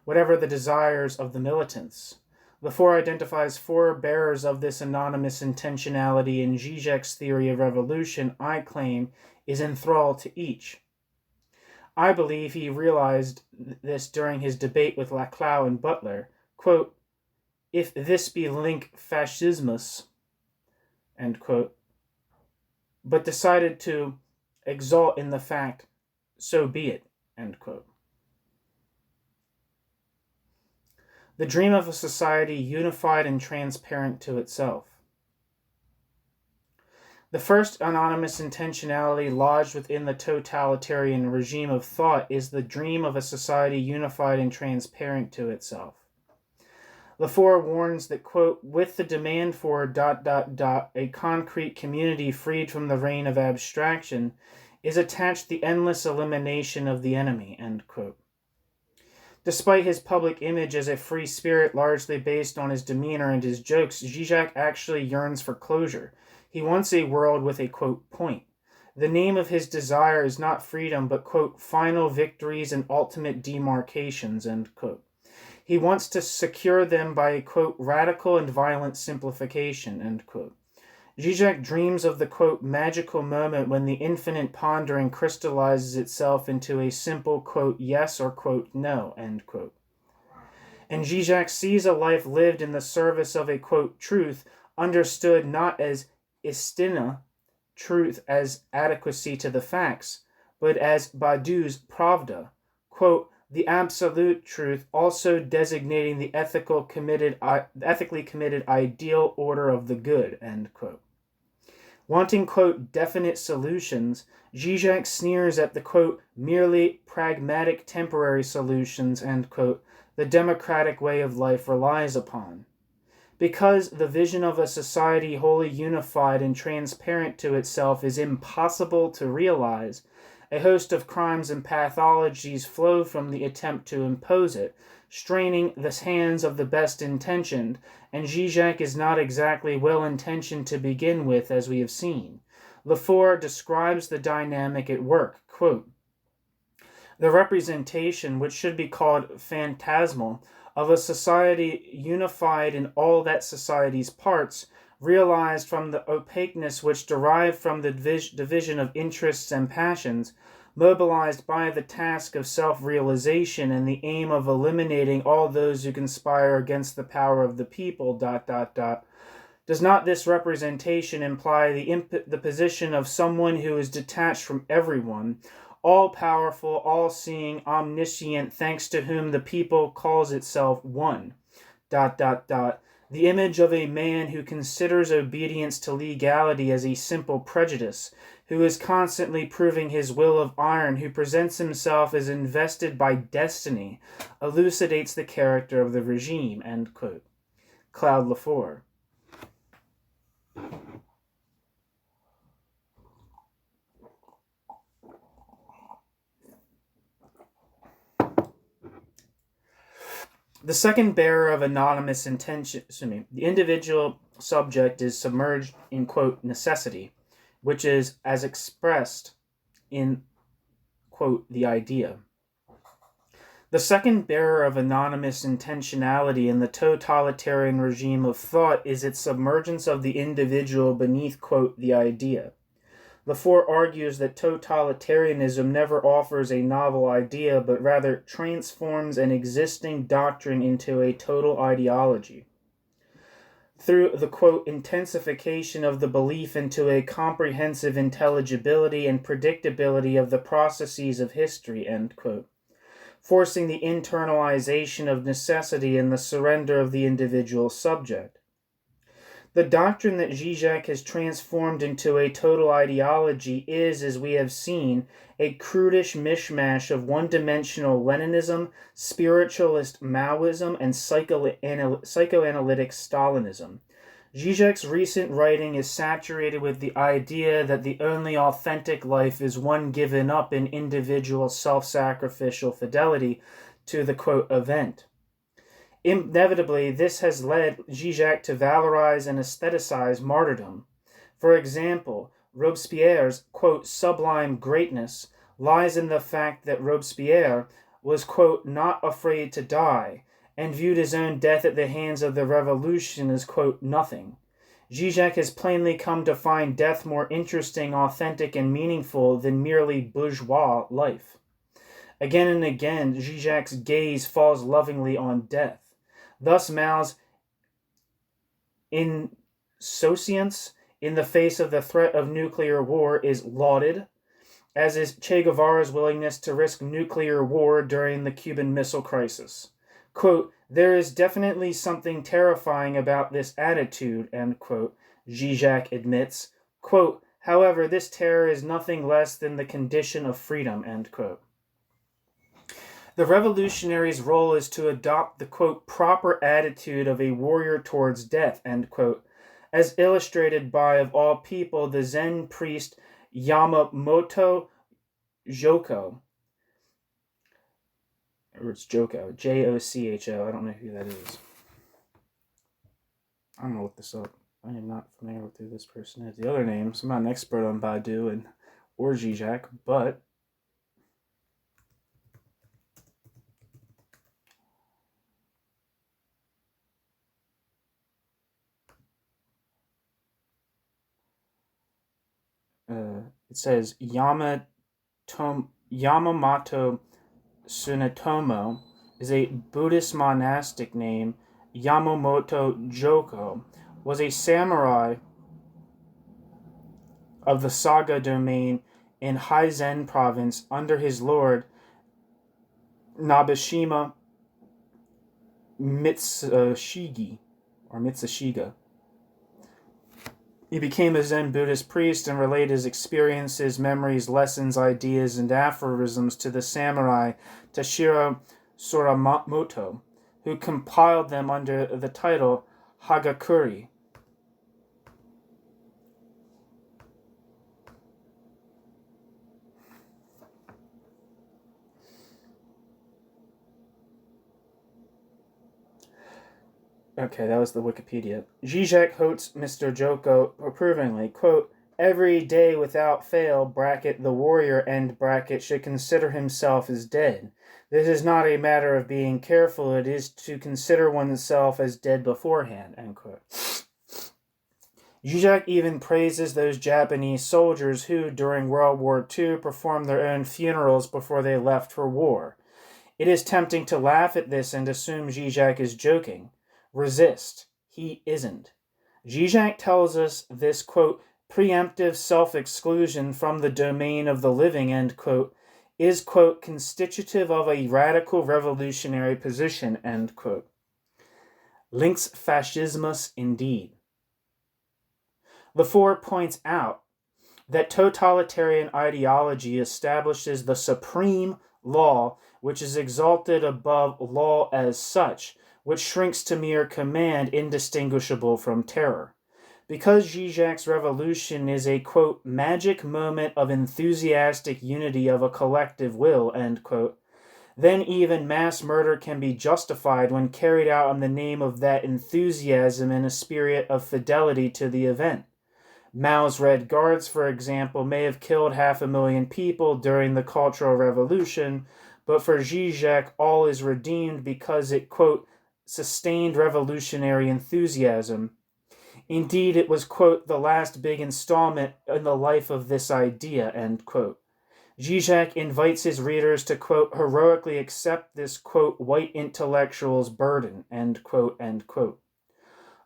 whatever the desires of the militants. Lefort identifies four bearers of this anonymous intentionality in Žižek's theory of revolution. I claim is enthralled to each. I believe he realized this during his debate with Laclau and Butler. Quote, if this be link fascismus, end quote, but decided to exult in the fact, so be it, end quote. The dream of a society unified and transparent to itself. The first anonymous intentionality lodged within the totalitarian regime of thought is the dream of a society unified and transparent to itself. Lefort warns that, quote, with the demand for ... a concrete community freed from the reign of abstraction is attached the endless elimination of the enemy, end quote. Despite his public image as a free spirit largely based on his demeanor and his jokes, Žižek actually yearns for closure. He wants a world with a, quote, point. The name of his desire is not freedom, but, quote, final victories and ultimate demarcations, end quote. He wants to secure them by a, quote, radical and violent simplification, end quote. Žižek dreams of the, quote, magical moment when the infinite pondering crystallizes itself into a simple, quote, yes or, quote, no, end quote. And Žižek sees a life lived in the service of a, quote, truth, understood not as istina, truth as adequacy to the facts, but as Badiou's pravda, quote, the absolute truth, also designating the ethically committed ideal order of the good, end quote. Wanting, quote, definite solutions, Žižek sneers at the, quote, merely pragmatic temporary solutions, end quote, the democratic way of life relies upon. Because the vision of a society wholly unified and transparent to itself is impossible to realize, a host of crimes and pathologies flow from the attempt to impose it, straining the hands of the best intentioned, and Žižek is not exactly well-intentioned to begin with, as we have seen. Lefort describes the dynamic at work, quote, the representation, which should be called phantasmal, of a society unified in all that society's parts, realized from the opaqueness which derived from the division of interests and passions, mobilized by the task of self-realization and the aim of eliminating all those who conspire against the power of the people, ... Does not this representation imply the position of someone who is detached from everyone, all-powerful, all-seeing, omniscient, thanks to whom the people calls itself one, ... The image of a man who considers obedience to legality as a simple prejudice, who is constantly proving his will of iron, who presents himself as invested by destiny, elucidates the character of the regime, end quote. Claude Lefort. The second bearer of anonymous intention, the individual subject is submerged in, quote, necessity, which is as expressed in, quote, the idea. The second bearer of anonymous intentionality in the totalitarian regime of thought is its submergence of the individual beneath, quote, the idea. Lefort argues that totalitarianism never offers a novel idea, but rather transforms an existing doctrine into a total ideology. Through the, quote, intensification of the belief into a comprehensive intelligibility and predictability of the processes of history, end quote. forcing the internalization of necessity and the surrender of the individual subject. The doctrine that Žižek has transformed into a total ideology is, as we have seen, a crudish mishmash of one-dimensional Leninism, spiritualist Maoism, and psychoanalytic Stalinism. Žižek's recent writing is saturated with the idea that the only authentic life is one given up in individual self-sacrificial fidelity to the, quote, event. Inevitably, this has led Žižek to valorize and aestheticize martyrdom. For example, Robespierre's, quote, sublime greatness lies in the fact that Robespierre was, quote, not afraid to die, and viewed his own death at the hands of the revolution as, quote, nothing. Žižek has plainly come to find death more interesting, authentic, and meaningful than merely bourgeois life. Again and again, Žižek's gaze falls lovingly on death. Thus, Mao's insouciance in the face of the threat of nuclear war is lauded, as is Che Guevara's willingness to risk nuclear war during the Cuban Missile Crisis. Quote, there is definitely something terrifying about this attitude, end quote, Žižek admits. Quote, however, this terror is nothing less than the condition of freedom, end quote. The revolutionary's role is to adopt the, quote, proper attitude of a warrior towards death, end quote, as illustrated by, of all people, the Zen priest Yamamoto Joko. Or it's Joko, Jocho. I don't know who that is. I'm going to look this up. I am not familiar with who this person is. The other names, I'm not an expert on Baudieu or Žižek, but it says Yamamoto Tsunetomo is a Buddhist monastic name. Yamamoto Joko was a samurai of the Saga domain in Hizen province under his lord Nabeshima Mitsushige. He became a Zen Buddhist priest and relayed his experiences, memories, lessons, ideas, and aphorisms to the samurai Tashiro Suramoto, who compiled them under the title Hagakure. Okay, that was the Wikipedia. Žižek quotes Mr. Joko approvingly, quote, every day without fail, bracket, the warrior, end bracket, should consider himself as dead. This is not a matter of being careful, it is to consider oneself as dead beforehand, end quote. Žižek even praises those Japanese soldiers who, during World War II, performed their own funerals before they left for war. It is tempting to laugh at this and assume Žižek is joking. Resist. He isn't. Žižek tells us this, quote, preemptive self-exclusion from the domain of the living, end quote, is, quote, constitutive of a radical revolutionary position, end quote. Links fascismus indeed. Lefort points out that totalitarian ideology establishes the supreme law which is exalted above law as such, which shrinks to mere command indistinguishable from terror. Because Žižek's revolution is a, quote, magic moment of enthusiastic unity of a collective will, end quote, then even mass murder can be justified when carried out in the name of that enthusiasm in a spirit of fidelity to the event. Mao's Red Guards, for example, may have killed 500,000 people during the Cultural Revolution, but for Žižek all is redeemed because it, quote, sustained revolutionary enthusiasm. Indeed, it was, quote, the last big installment in the life of this idea, end quote. Žižek invites his readers to, quote, heroically accept this, quote, white intellectual's burden, end quote, end quote.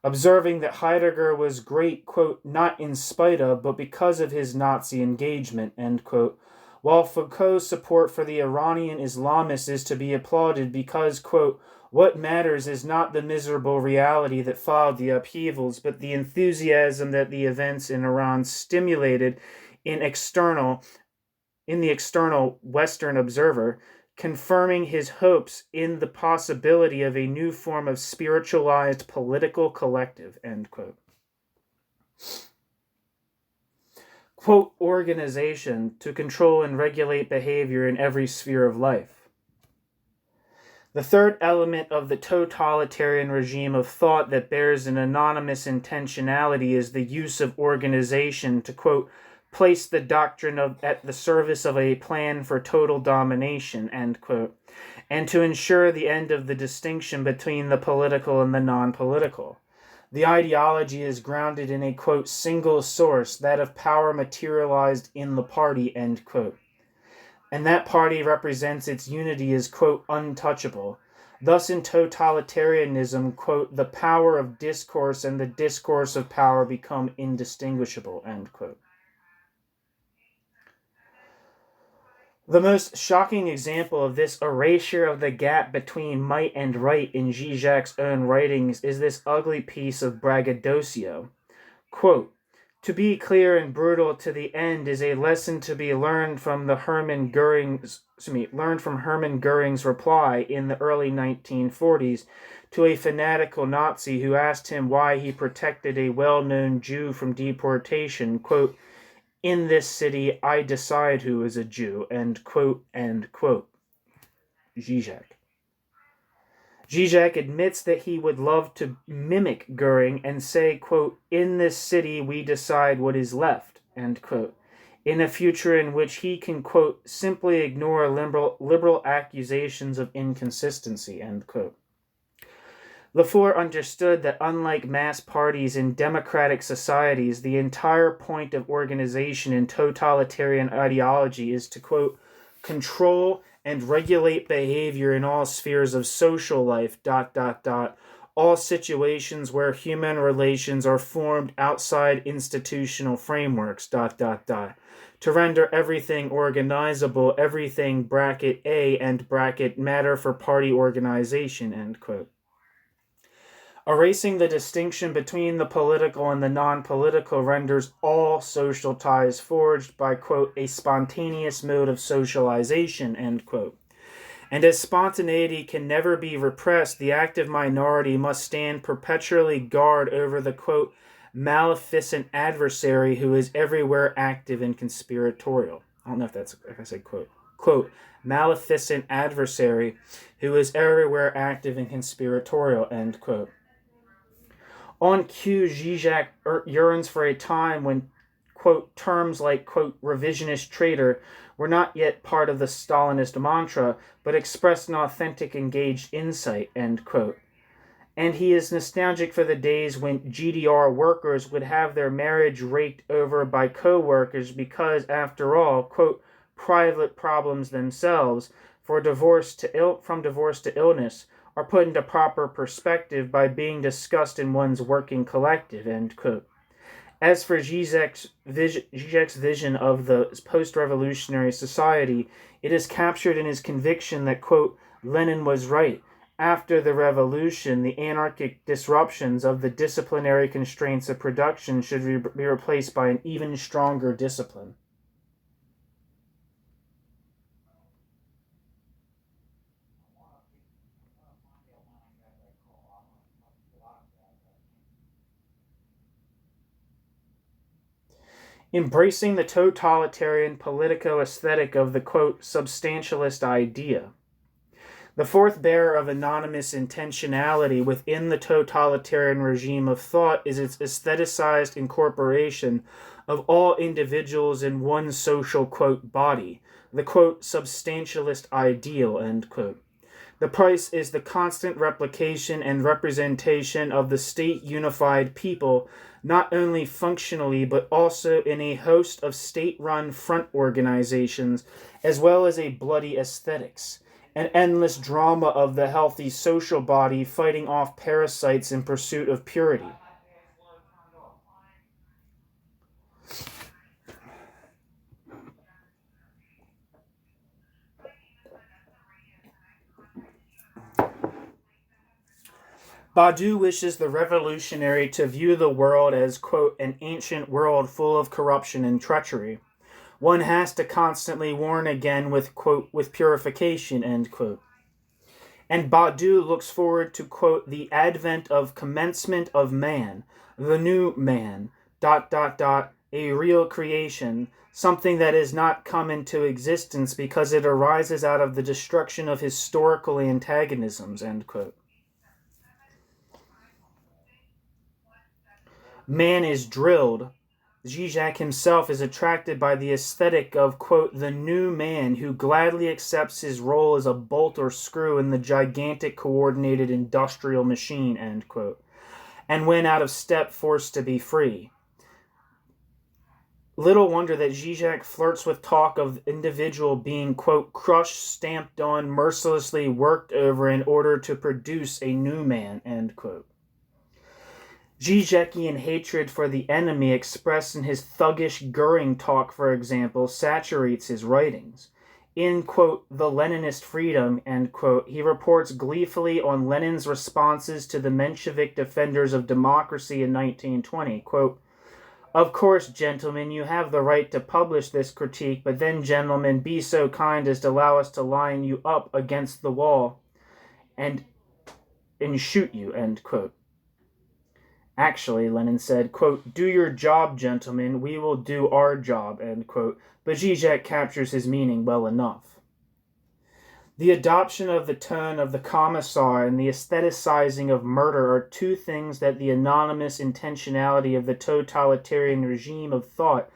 Observing that Heidegger was great, quote, not in spite of, but because of his Nazi engagement, end quote, while Foucault's support for the Iranian Islamists is to be applauded because, quote, what matters is not the miserable reality that followed the upheavals, but the enthusiasm that the events in Iran stimulated in the external Western observer, confirming his hopes in the possibility of a new form of spiritualized political collective, end quote. Quote, organization to control and regulate behavior in every sphere of life. The third element of the totalitarian regime of thought that bears an anonymous intentionality is the use of organization to, quote, place the doctrine at the service of a plan for total domination, end quote, and to ensure the end of the distinction between the political and the non-political. The ideology is grounded in a, quote, single source, that of power materialized in the party, end quote. And that party represents its unity as, quote, untouchable. Thus in totalitarianism, quote, the power of discourse and the discourse of power become indistinguishable, end quote. The most shocking example of this erasure of the gap between might and right in Žižek's own writings is this ugly piece of braggadocio. Quote, to be clear and brutal to the end is a lesson to be learned from Herman Göring's reply in the early 1940s to a fanatical Nazi who asked him why he protected a well-known Jew from deportation, quote, in this city I decide who is a Jew, end quote, Žižek. Žižek admits that he would love to mimic Göring and say, quote, in this city we decide what is left, end quote, in a future in which he can, quote, simply ignore liberal accusations of inconsistency, end quote. Lafleur understood that unlike mass parties in democratic societies, the entire point of organization in totalitarian ideology is to, quote, control and regulate behavior in all spheres of social life, ... all situations where human relations are formed outside institutional frameworks, ... to render everything organizable, everything bracket A and bracket matter for party organization, end quote. Erasing the distinction between the political and the non-political renders all social ties forged by, quote, a spontaneous mode of socialization, end quote. And as spontaneity can never be repressed, the active minority must stand perpetually guard over the, quote, maleficent adversary who is everywhere active and conspiratorial. I don't know if I said quote. Quote, maleficent adversary who is everywhere active and conspiratorial, end quote. On cue, Žižek yearns for a time when, quote, terms like, quote, revisionist traitor were not yet part of the Stalinist mantra, but expressed an authentic engaged insight, end quote. And he is nostalgic for the days when GDR workers would have their marriage raked over by co-workers because, after all, quote, private problems themselves, from divorce to illness, are put into proper perspective by being discussed in one's working collective, end quote. As for Žižek's vision of the post-revolutionary society, it is captured in his conviction that, quote, Lenin was right. After the revolution, the anarchic disruptions of the disciplinary constraints of production should be replaced by an even stronger discipline. Embracing the totalitarian politico-aesthetic of the, quote, substantialist idea. The fourth bearer of anonymous intentionality within the totalitarian regime of thought is its aestheticized incorporation of all individuals in one social, quote, body, the, quote, substantialist ideal, end quote. The price is the constant replication and representation of the state-unified people, not only functionally but also in a host of state-run front organizations, as well as a bloody aesthetics, an endless drama of the healthy social body fighting off parasites in pursuit of purity. Baudieu wishes the revolutionary to view the world as, quote, an ancient world full of corruption and treachery. One has to constantly warn again with, quote, with purification, end quote. And Baudieu looks forward to, quote, the advent of commencement of man, the new man, ... a real creation, something that has not come into existence because it arises out of the destruction of historical antagonisms, end quote. Man is drilled. Žižek himself is attracted by the aesthetic of, quote, the new man who gladly accepts his role as a bolt or screw in the gigantic coordinated industrial machine, end quote, and when out of step forced to be free. Little wonder that Žižek flirts with talk of individual being, quote, crushed, stamped on, mercilessly worked over in order to produce a new man, end quote. Žižekian hatred for the enemy expressed in his thuggish Göring talk, for example, saturates his writings. In, quote, The Leninist Freedom, end quote, he reports gleefully on Lenin's responses to the Menshevik defenders of democracy in 1920, quote, of course, gentlemen, you have the right to publish this critique, but then, gentlemen, be so kind as to allow us to line you up against the wall and shoot you, end quote. Actually, Lenin said, quote, do your job, gentlemen, we will do our job, end quote, but Žižek captures his meaning well enough. The adoption of the tone of the commissar and the aestheticizing of murder are two things that the anonymous intentionality of the totalitarian regime of thought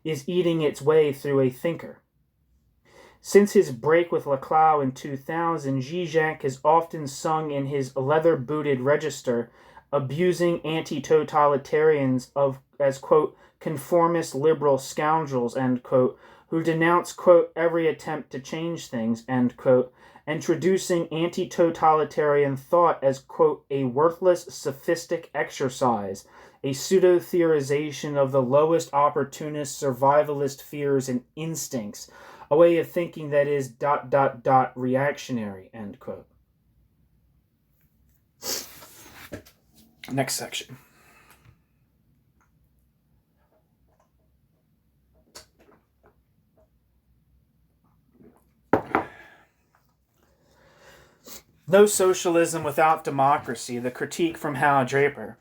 is eating its way through a thinker. Since his break with Laclau in 2000, Žižek has often sung in his leather-booted register abusing anti-totalitarians as, quote, conformist liberal scoundrels, end quote, who denounce, quote, every attempt to change things, end quote, introducing anti-totalitarian thought as, quote, a worthless sophistic exercise, a pseudo-theorization of the lowest opportunist survivalist fears and instincts, a way of thinking that is ... reactionary, end quote. Next section. No Socialism Without Democracy, the critique from Hal Draper.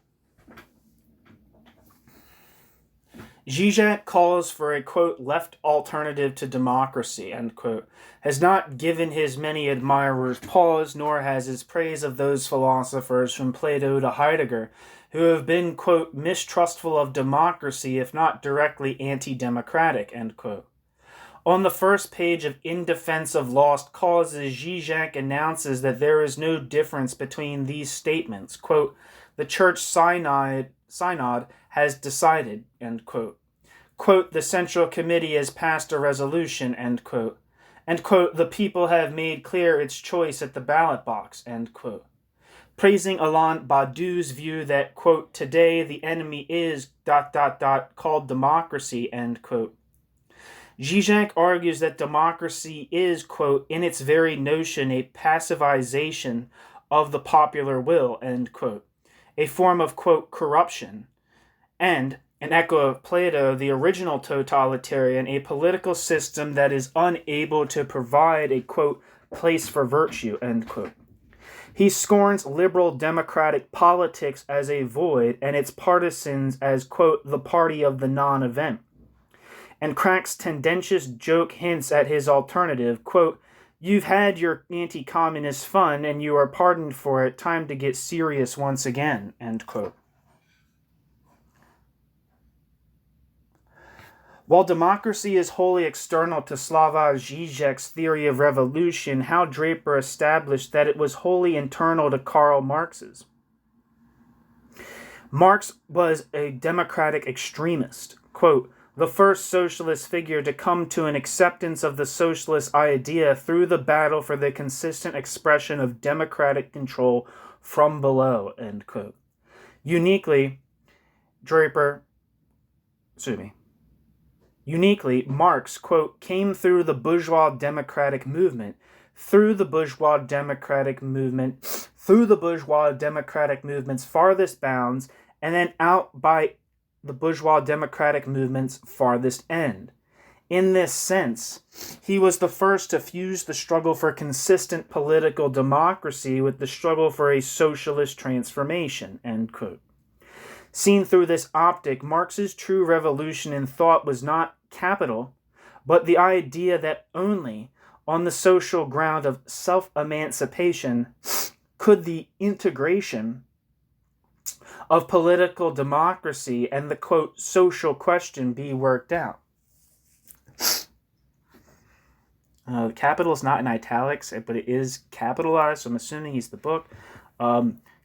Žižek calls for a, quote, left alternative to democracy, end quote, has not given his many admirers pause, nor has his praise of those philosophers from Plato to Heidegger, who have been, quote, mistrustful of democracy, if not directly anti-democratic, end quote. On the first page of In Defense of Lost Causes, Žižek announces that there is no difference between these statements. Quote, the Church Synod has decided, end quote. Quote, the Central Committee has passed a resolution, end quote. And, quote, the people have made clear its choice at the ballot box, end quote. Praising Alain Baudieu's view that, quote, today the enemy is ... called democracy, end quote. Žižek argues that democracy is, quote, in its very notion a passivization of the popular will, end quote, a form of, quote, corruption, and, an echo of Plato, the original totalitarian, a political system that is unable to provide a, quote, place for virtue, end quote. He scorns liberal democratic politics as a void and its partisans as, quote, the party of the non-event, and cracks tendentious joke hints at his alternative, quote, you've had your anti-communist fun and you are pardoned for it, time to get serious once again, end quote. While democracy is wholly external to Slavoj Žižek's theory of revolution, Hal Draper established that it was wholly internal to Karl Marx's. Marx was a democratic extremist, quote, the first socialist figure to come to an acceptance of the socialist idea through the battle for the consistent expression of democratic control from below, end quote. Uniquely, Marx, quote, came through the bourgeois democratic movement, through through the bourgeois democratic movement's farthest bounds, and then out by the bourgeois democratic movement's farthest end. In this sense, he was the first to fuse the struggle for consistent political democracy with the struggle for a socialist transformation, end quote. Seen through this optic, Marx's true revolution in thought was not capital, but the idea that only on the social ground of self-emancipation could the integration of political democracy and the, quote, social question be worked out. Capital is not in italics, but it is capitalized, so I'm assuming he's the book.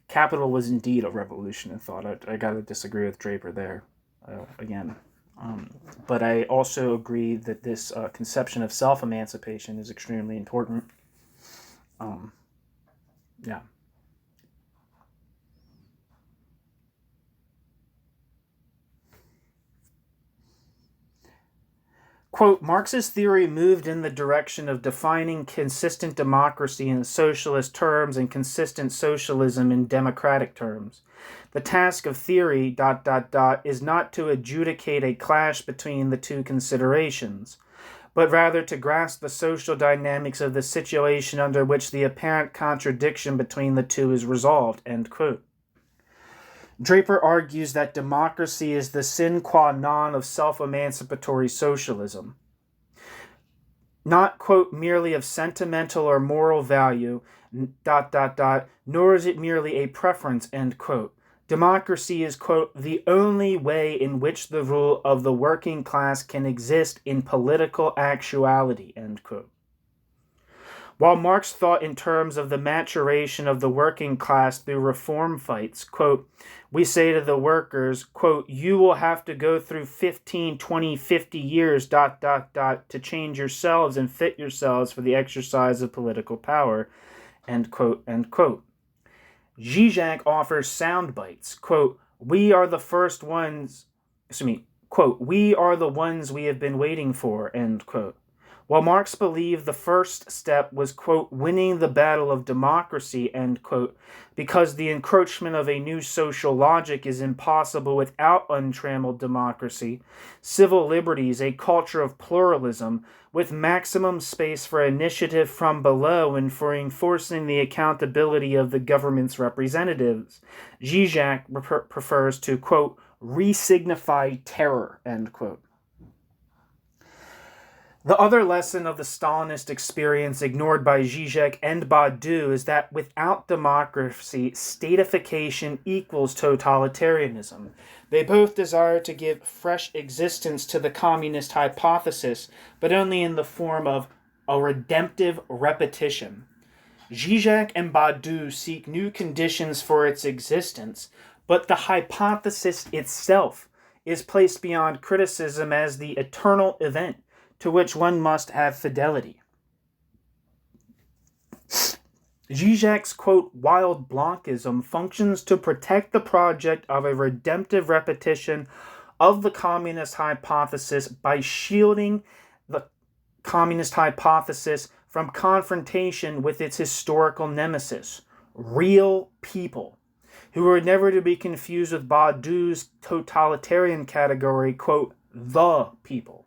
Capital was indeed a revolution in thought. I got to disagree with Draper there, again. But I also agree that this conception of self-emancipation is extremely important. Yeah. Quote, Marx's theory moved in the direction of defining consistent democracy in socialist terms and consistent socialism in democratic terms. The task of theory, ... is not to adjudicate a clash between the two considerations, but rather to grasp the social dynamics of the situation under which the apparent contradiction between the two is resolved, end quote. Draper argues that democracy is the sine qua non of self-emancipatory socialism. Not, quote, merely of sentimental or moral value, ... nor is it merely a preference, end quote. Democracy is, quote, the only way in which the rule of the working class can exist in political actuality, end quote. While Marx thought in terms of the maturation of the working class through reform fights, quote, we say to the workers, quote, you will have to go through 15, 20, 50 years, ... to change yourselves and fit yourselves for the exercise of political power, end quote, end quote. Žižek offers sound bites, quote, we are the first ones, quote, we are the ones we have been waiting for, end quote. While Marx believed the first step was, quote, winning the battle of democracy, end quote, because the encroachment of a new social logic is impossible without untrammeled democracy, civil liberties, a culture of pluralism, with maximum space for initiative from below and for enforcing the accountability of the government's representatives, Žižek prefers to, quote, re-signify terror, end quote. The other lesson of the Stalinist experience ignored by Žižek and Baudieu is that without democracy, statification equals totalitarianism. They both desire to give fresh existence to the communist hypothesis, but only in the form of a redemptive repetition. Žižek and Baudieu seek new conditions for its existence, but the hypothesis itself is placed beyond criticism as the eternal event to which one must have fidelity. Žižek's, quote, wild Blanchism functions to protect the project of a redemptive repetition of the communist hypothesis by shielding the communist hypothesis from confrontation with its historical nemesis, real people, who are never to be confused with Baudieu's totalitarian category, quote, the people.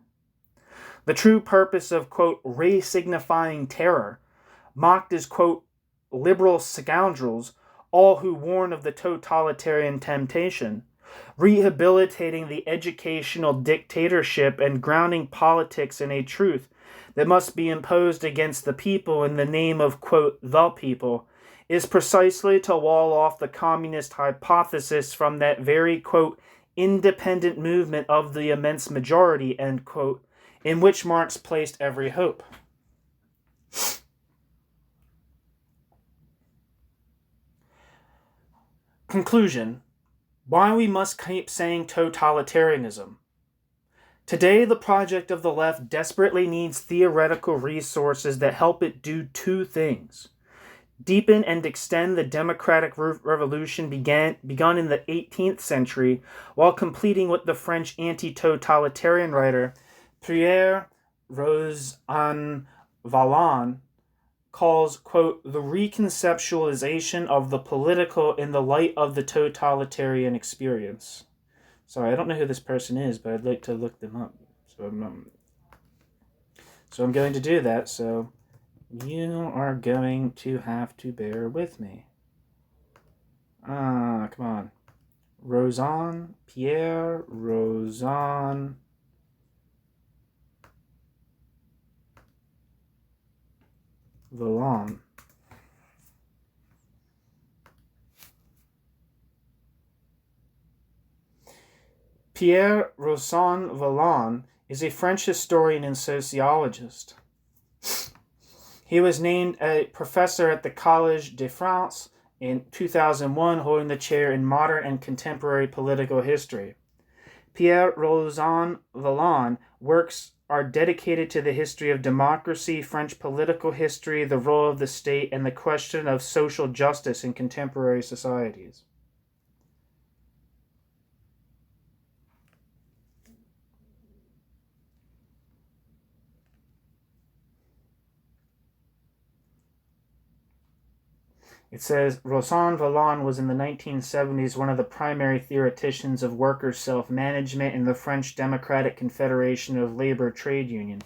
The true purpose of, quote, re-signifying terror, mocked as, quote, liberal scoundrels, all who warn of the totalitarian temptation, rehabilitating the educational dictatorship and grounding politics in a truth that must be imposed against the people in the name of, quote, the people, is precisely to wall off the communist hypothesis from that very, quote, independent movement of the immense majority, end quote, in which Marx placed every hope. Conclusion. Why we must keep saying totalitarianism. Today, the project of the left desperately needs theoretical resources that help it do two things. Deepen and extend the democratic revolution begun in the 18th century, while completing what the French anti-totalitarian writer Pierre Bourdieu calls, quote, the reconceptualization of the political in the light of the totalitarian experience. Sorry, I don't know who this person is, but I'd like to look them up. So I'm going to do that, so you are going to have to bear with me. Come on. Pierre Rosan Vallon. Pierre Rosan Vallon is a French historian and sociologist. He was named a professor at the Collège de France in 2001, holding the chair in modern and contemporary political history. Pierre Rosan Vallon works are dedicated to the history of democracy, French political history, the role of the state, and the question of social justice in contemporary societies. It says, Rosan Vallon was in the 1970s one of the primary theoreticians of workers' self-management in the French Democratic Confederation of Labor Trade Union.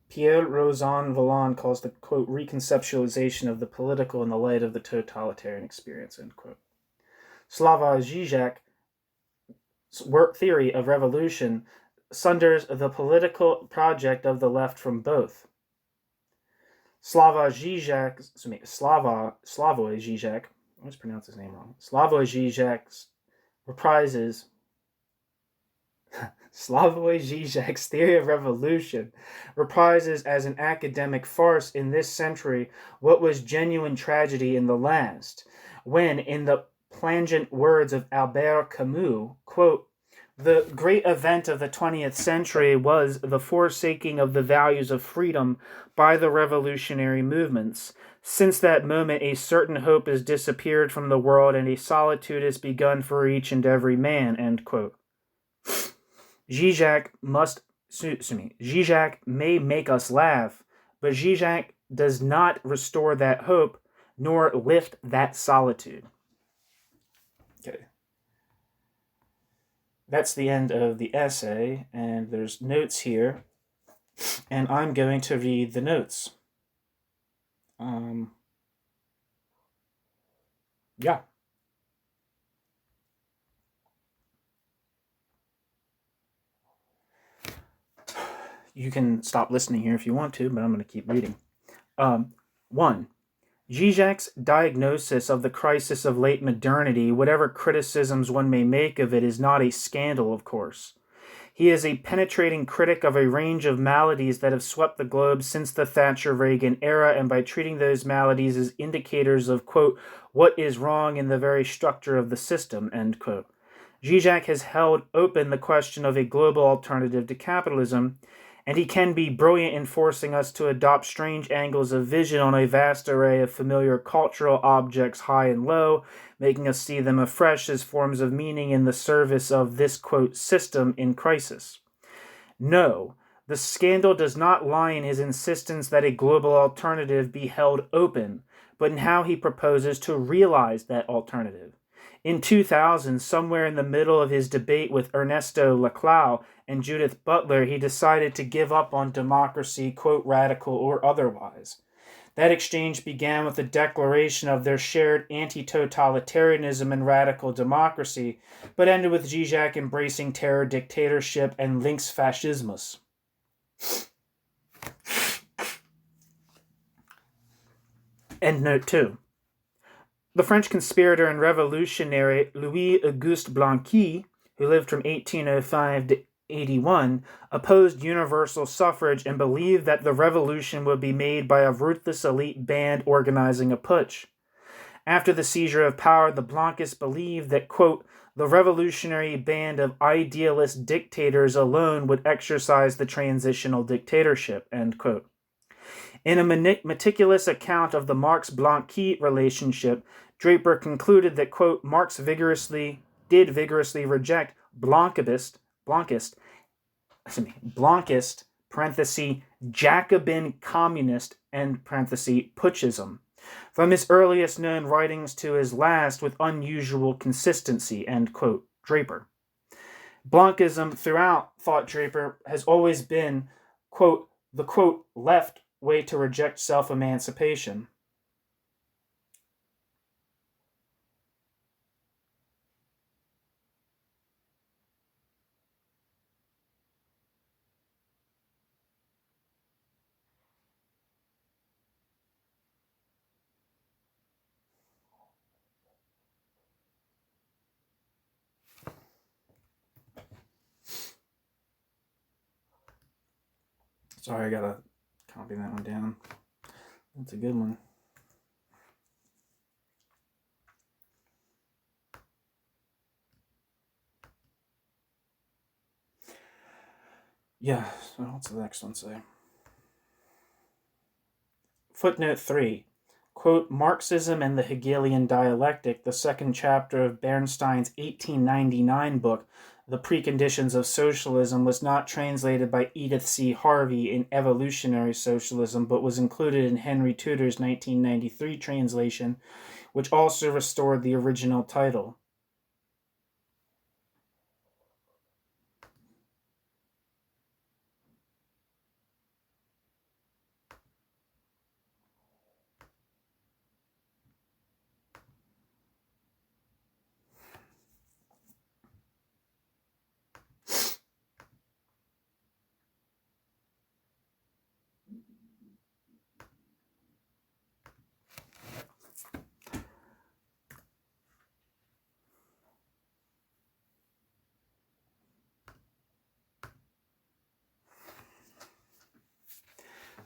Pierre Rosan Vallon calls the, quote, reconceptualization of the political in the light of the totalitarian experience, end quote. Slavoj Žižek's work theory of revolution sunders the political project of the left from both. Slavoj Žižek, I always pronounce his name wrong. Slavoj Žižek's theory of revolution reprises as an academic farce in this century what was genuine tragedy in the last, when, in the plangent words of Albert Camus, quote, the great event of the 20th century was the forsaking of the values of freedom by the revolutionary movements. Since that moment, a certain hope has disappeared from the world and a solitude has begun for each and every man, end quote. Žižek may make us laugh, but Žižek does not restore that hope, nor lift that solitude. Okay. That's the end of the essay, and there's notes here, and I'm going to read the notes. Yeah. You can stop listening here if you want to, but I'm going to keep reading. 1. Žižek's diagnosis of the crisis of late modernity, whatever criticisms one may make of it, is not a scandal, of course. He is a penetrating critic of a range of maladies that have swept the globe since the Thatcher-Reagan era, and by treating those maladies as indicators of, quote, what is wrong in the very structure of the system, end quote. Žižek has held open the question of a global alternative to capitalism, and he can be brilliant in forcing us to adopt strange angles of vision on a vast array of familiar cultural objects high and low, making us see them afresh as forms of meaning in the service of this, quote, system in crisis. No, the scandal does not lie in his insistence that a global alternative be held open, but in how he proposes to realize that alternative. In 2000, somewhere in the middle of his debate with Ernesto Laclau and Judith Butler, he decided to give up on democracy, quote, radical or otherwise. That exchange began with the declaration of their shared anti-totalitarianism and radical democracy, but ended with Žižek embracing terror dictatorship and linksfascismus. Endnote 2. The French conspirator and revolutionary Louis-Auguste Blanqui, who lived from 1805 to 1881, opposed universal suffrage and believed that the revolution would be made by a ruthless elite band organizing a putsch. After the seizure of power, the Blanquists believed that, quote, the revolutionary band of idealist dictators alone would exercise the transitional dictatorship, end quote. In a meticulous account of the Marx-Blanqui relationship, Draper concluded that, quote, Marx did vigorously reject Blanquist, parenthesis, Jacobin communist, end parenthesis, putschism, from his earliest known writings to his last with unusual consistency, end quote, Draper. Blanquism throughout, thought Draper, has always been, quote, the, quote, left way to reject self-emancipation. Sorry, I gotta copy that one down. That's a good one. Yeah, so what's the next one say? Footnote 3. Quote, Marxism and the Hegelian Dialectic, the second chapter of Bernstein's 1899 book, The Preconditions of Socialism, was not translated by Edith C. Harvey in Evolutionary Socialism, but was included in Henry Tudor's 1993 translation, which also restored the original title.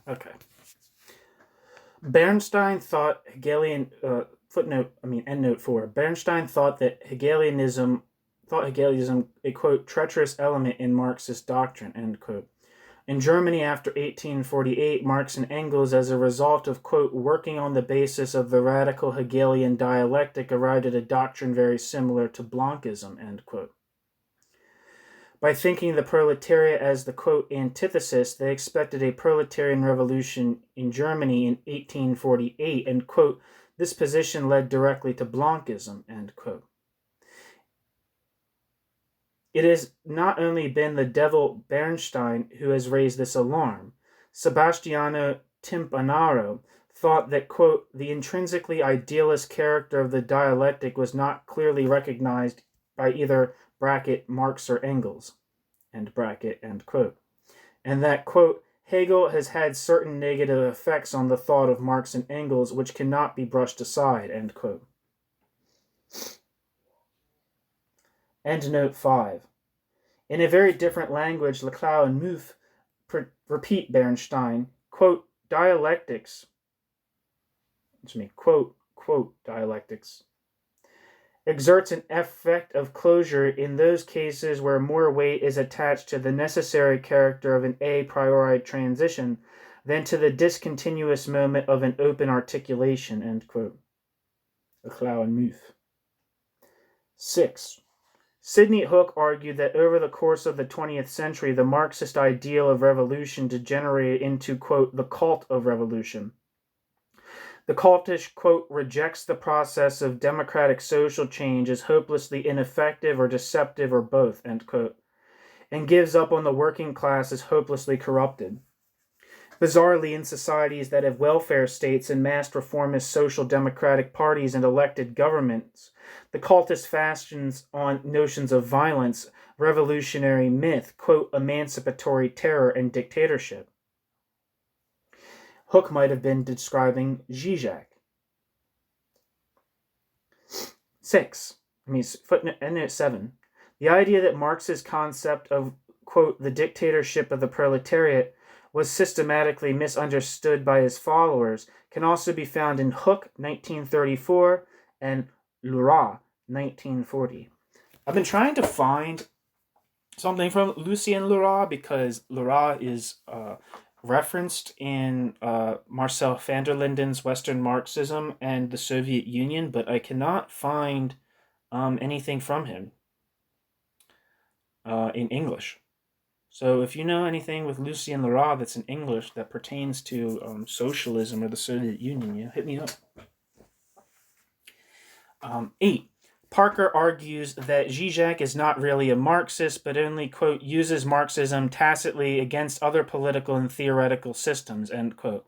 Okay. Bernstein thought endnote 4. Bernstein thought that Hegelianism a, quote, treacherous element in Marxist doctrine, end quote. In Germany after 1848, Marx and Engels, as a result of, quote, working on the basis of the radical Hegelian dialectic, arrived at a doctrine very similar to Blanquism, end quote. By thinking the proletariat as the, quote, antithesis, they expected a proletarian revolution in Germany in 1848, and, quote, this position led directly to Blanquism, end quote. It has not only been the devil Bernstein who has raised this alarm. Sebastiano Timpanaro thought that, quote, the intrinsically idealist character of the dialectic was not clearly recognized by either bracket Marx or Engels, end bracket, end quote, and that, quote, Hegel has had certain negative effects on the thought of Marx and Engels which cannot be brushed aside, end quote. Endnote 5. In a very different language, Leclau and Muth repeat Bernstein, quote, dialectics, quote, dialectics, exerts an effect of closure in those cases where more weight is attached to the necessary character of an a priori transition than to the discontinuous moment of an open articulation, end quote. Leclau and Muth. 6. Sidney Hook argued that over the course of the 20th century, the Marxist ideal of revolution degenerated into, quote, the cult of revolution. The cultish, quote, rejects the process of democratic social change as hopelessly ineffective or deceptive or both, end quote, and gives up on the working class as hopelessly corrupted. Bizarrely, in societies that have welfare states and massed reformist social democratic parties and elected governments, the cultist fashions on notions of violence, revolutionary myth, quote, emancipatory terror, and dictatorship. Hook might have been describing Žižek. 7. The idea that Marx's concept of, quote, the dictatorship of the proletariat was systematically misunderstood by his followers can also be found in Hooke, 1934, and Leroy, 1940. I've been trying to find something from Lucien Leroy because Leroy is referenced in Marcel van der Linden's Western Marxism and the Soviet Union, but I cannot find anything from him in English. So if you know anything with Lucien Leroy that's in English that pertains to socialism or the Soviet Union, hit me up. 8. Parker argues that Žižek is not really a Marxist, but only, quote, uses Marxism tacitly against other political and theoretical systems, end quote.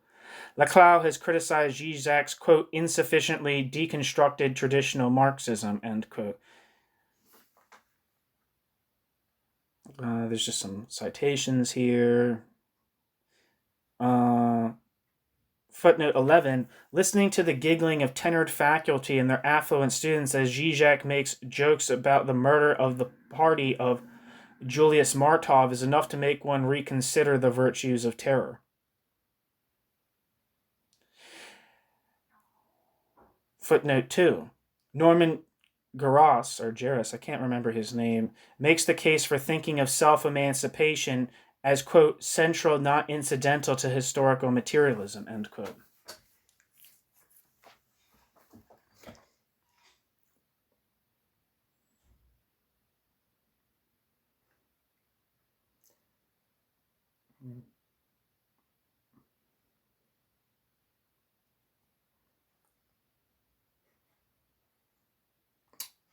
Laclau has criticized Žižek's, quote, insufficiently deconstructed traditional Marxism, end quote. There's just some citations here. Footnote 11, listening to the giggling of tenured faculty and their affluent students as Žižek makes jokes about the murder of the party of Julius Martov is enough to make one reconsider the virtues of terror. Footnote 2, Norman Jaros, I can't remember his name, makes the case for thinking of self-emancipation as, quote, central, not incidental to historical materialism, end quote.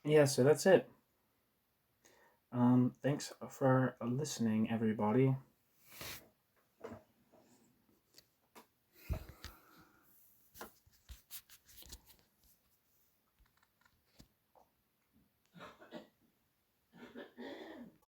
Yeah, so that's it. Thanks for listening, everybody.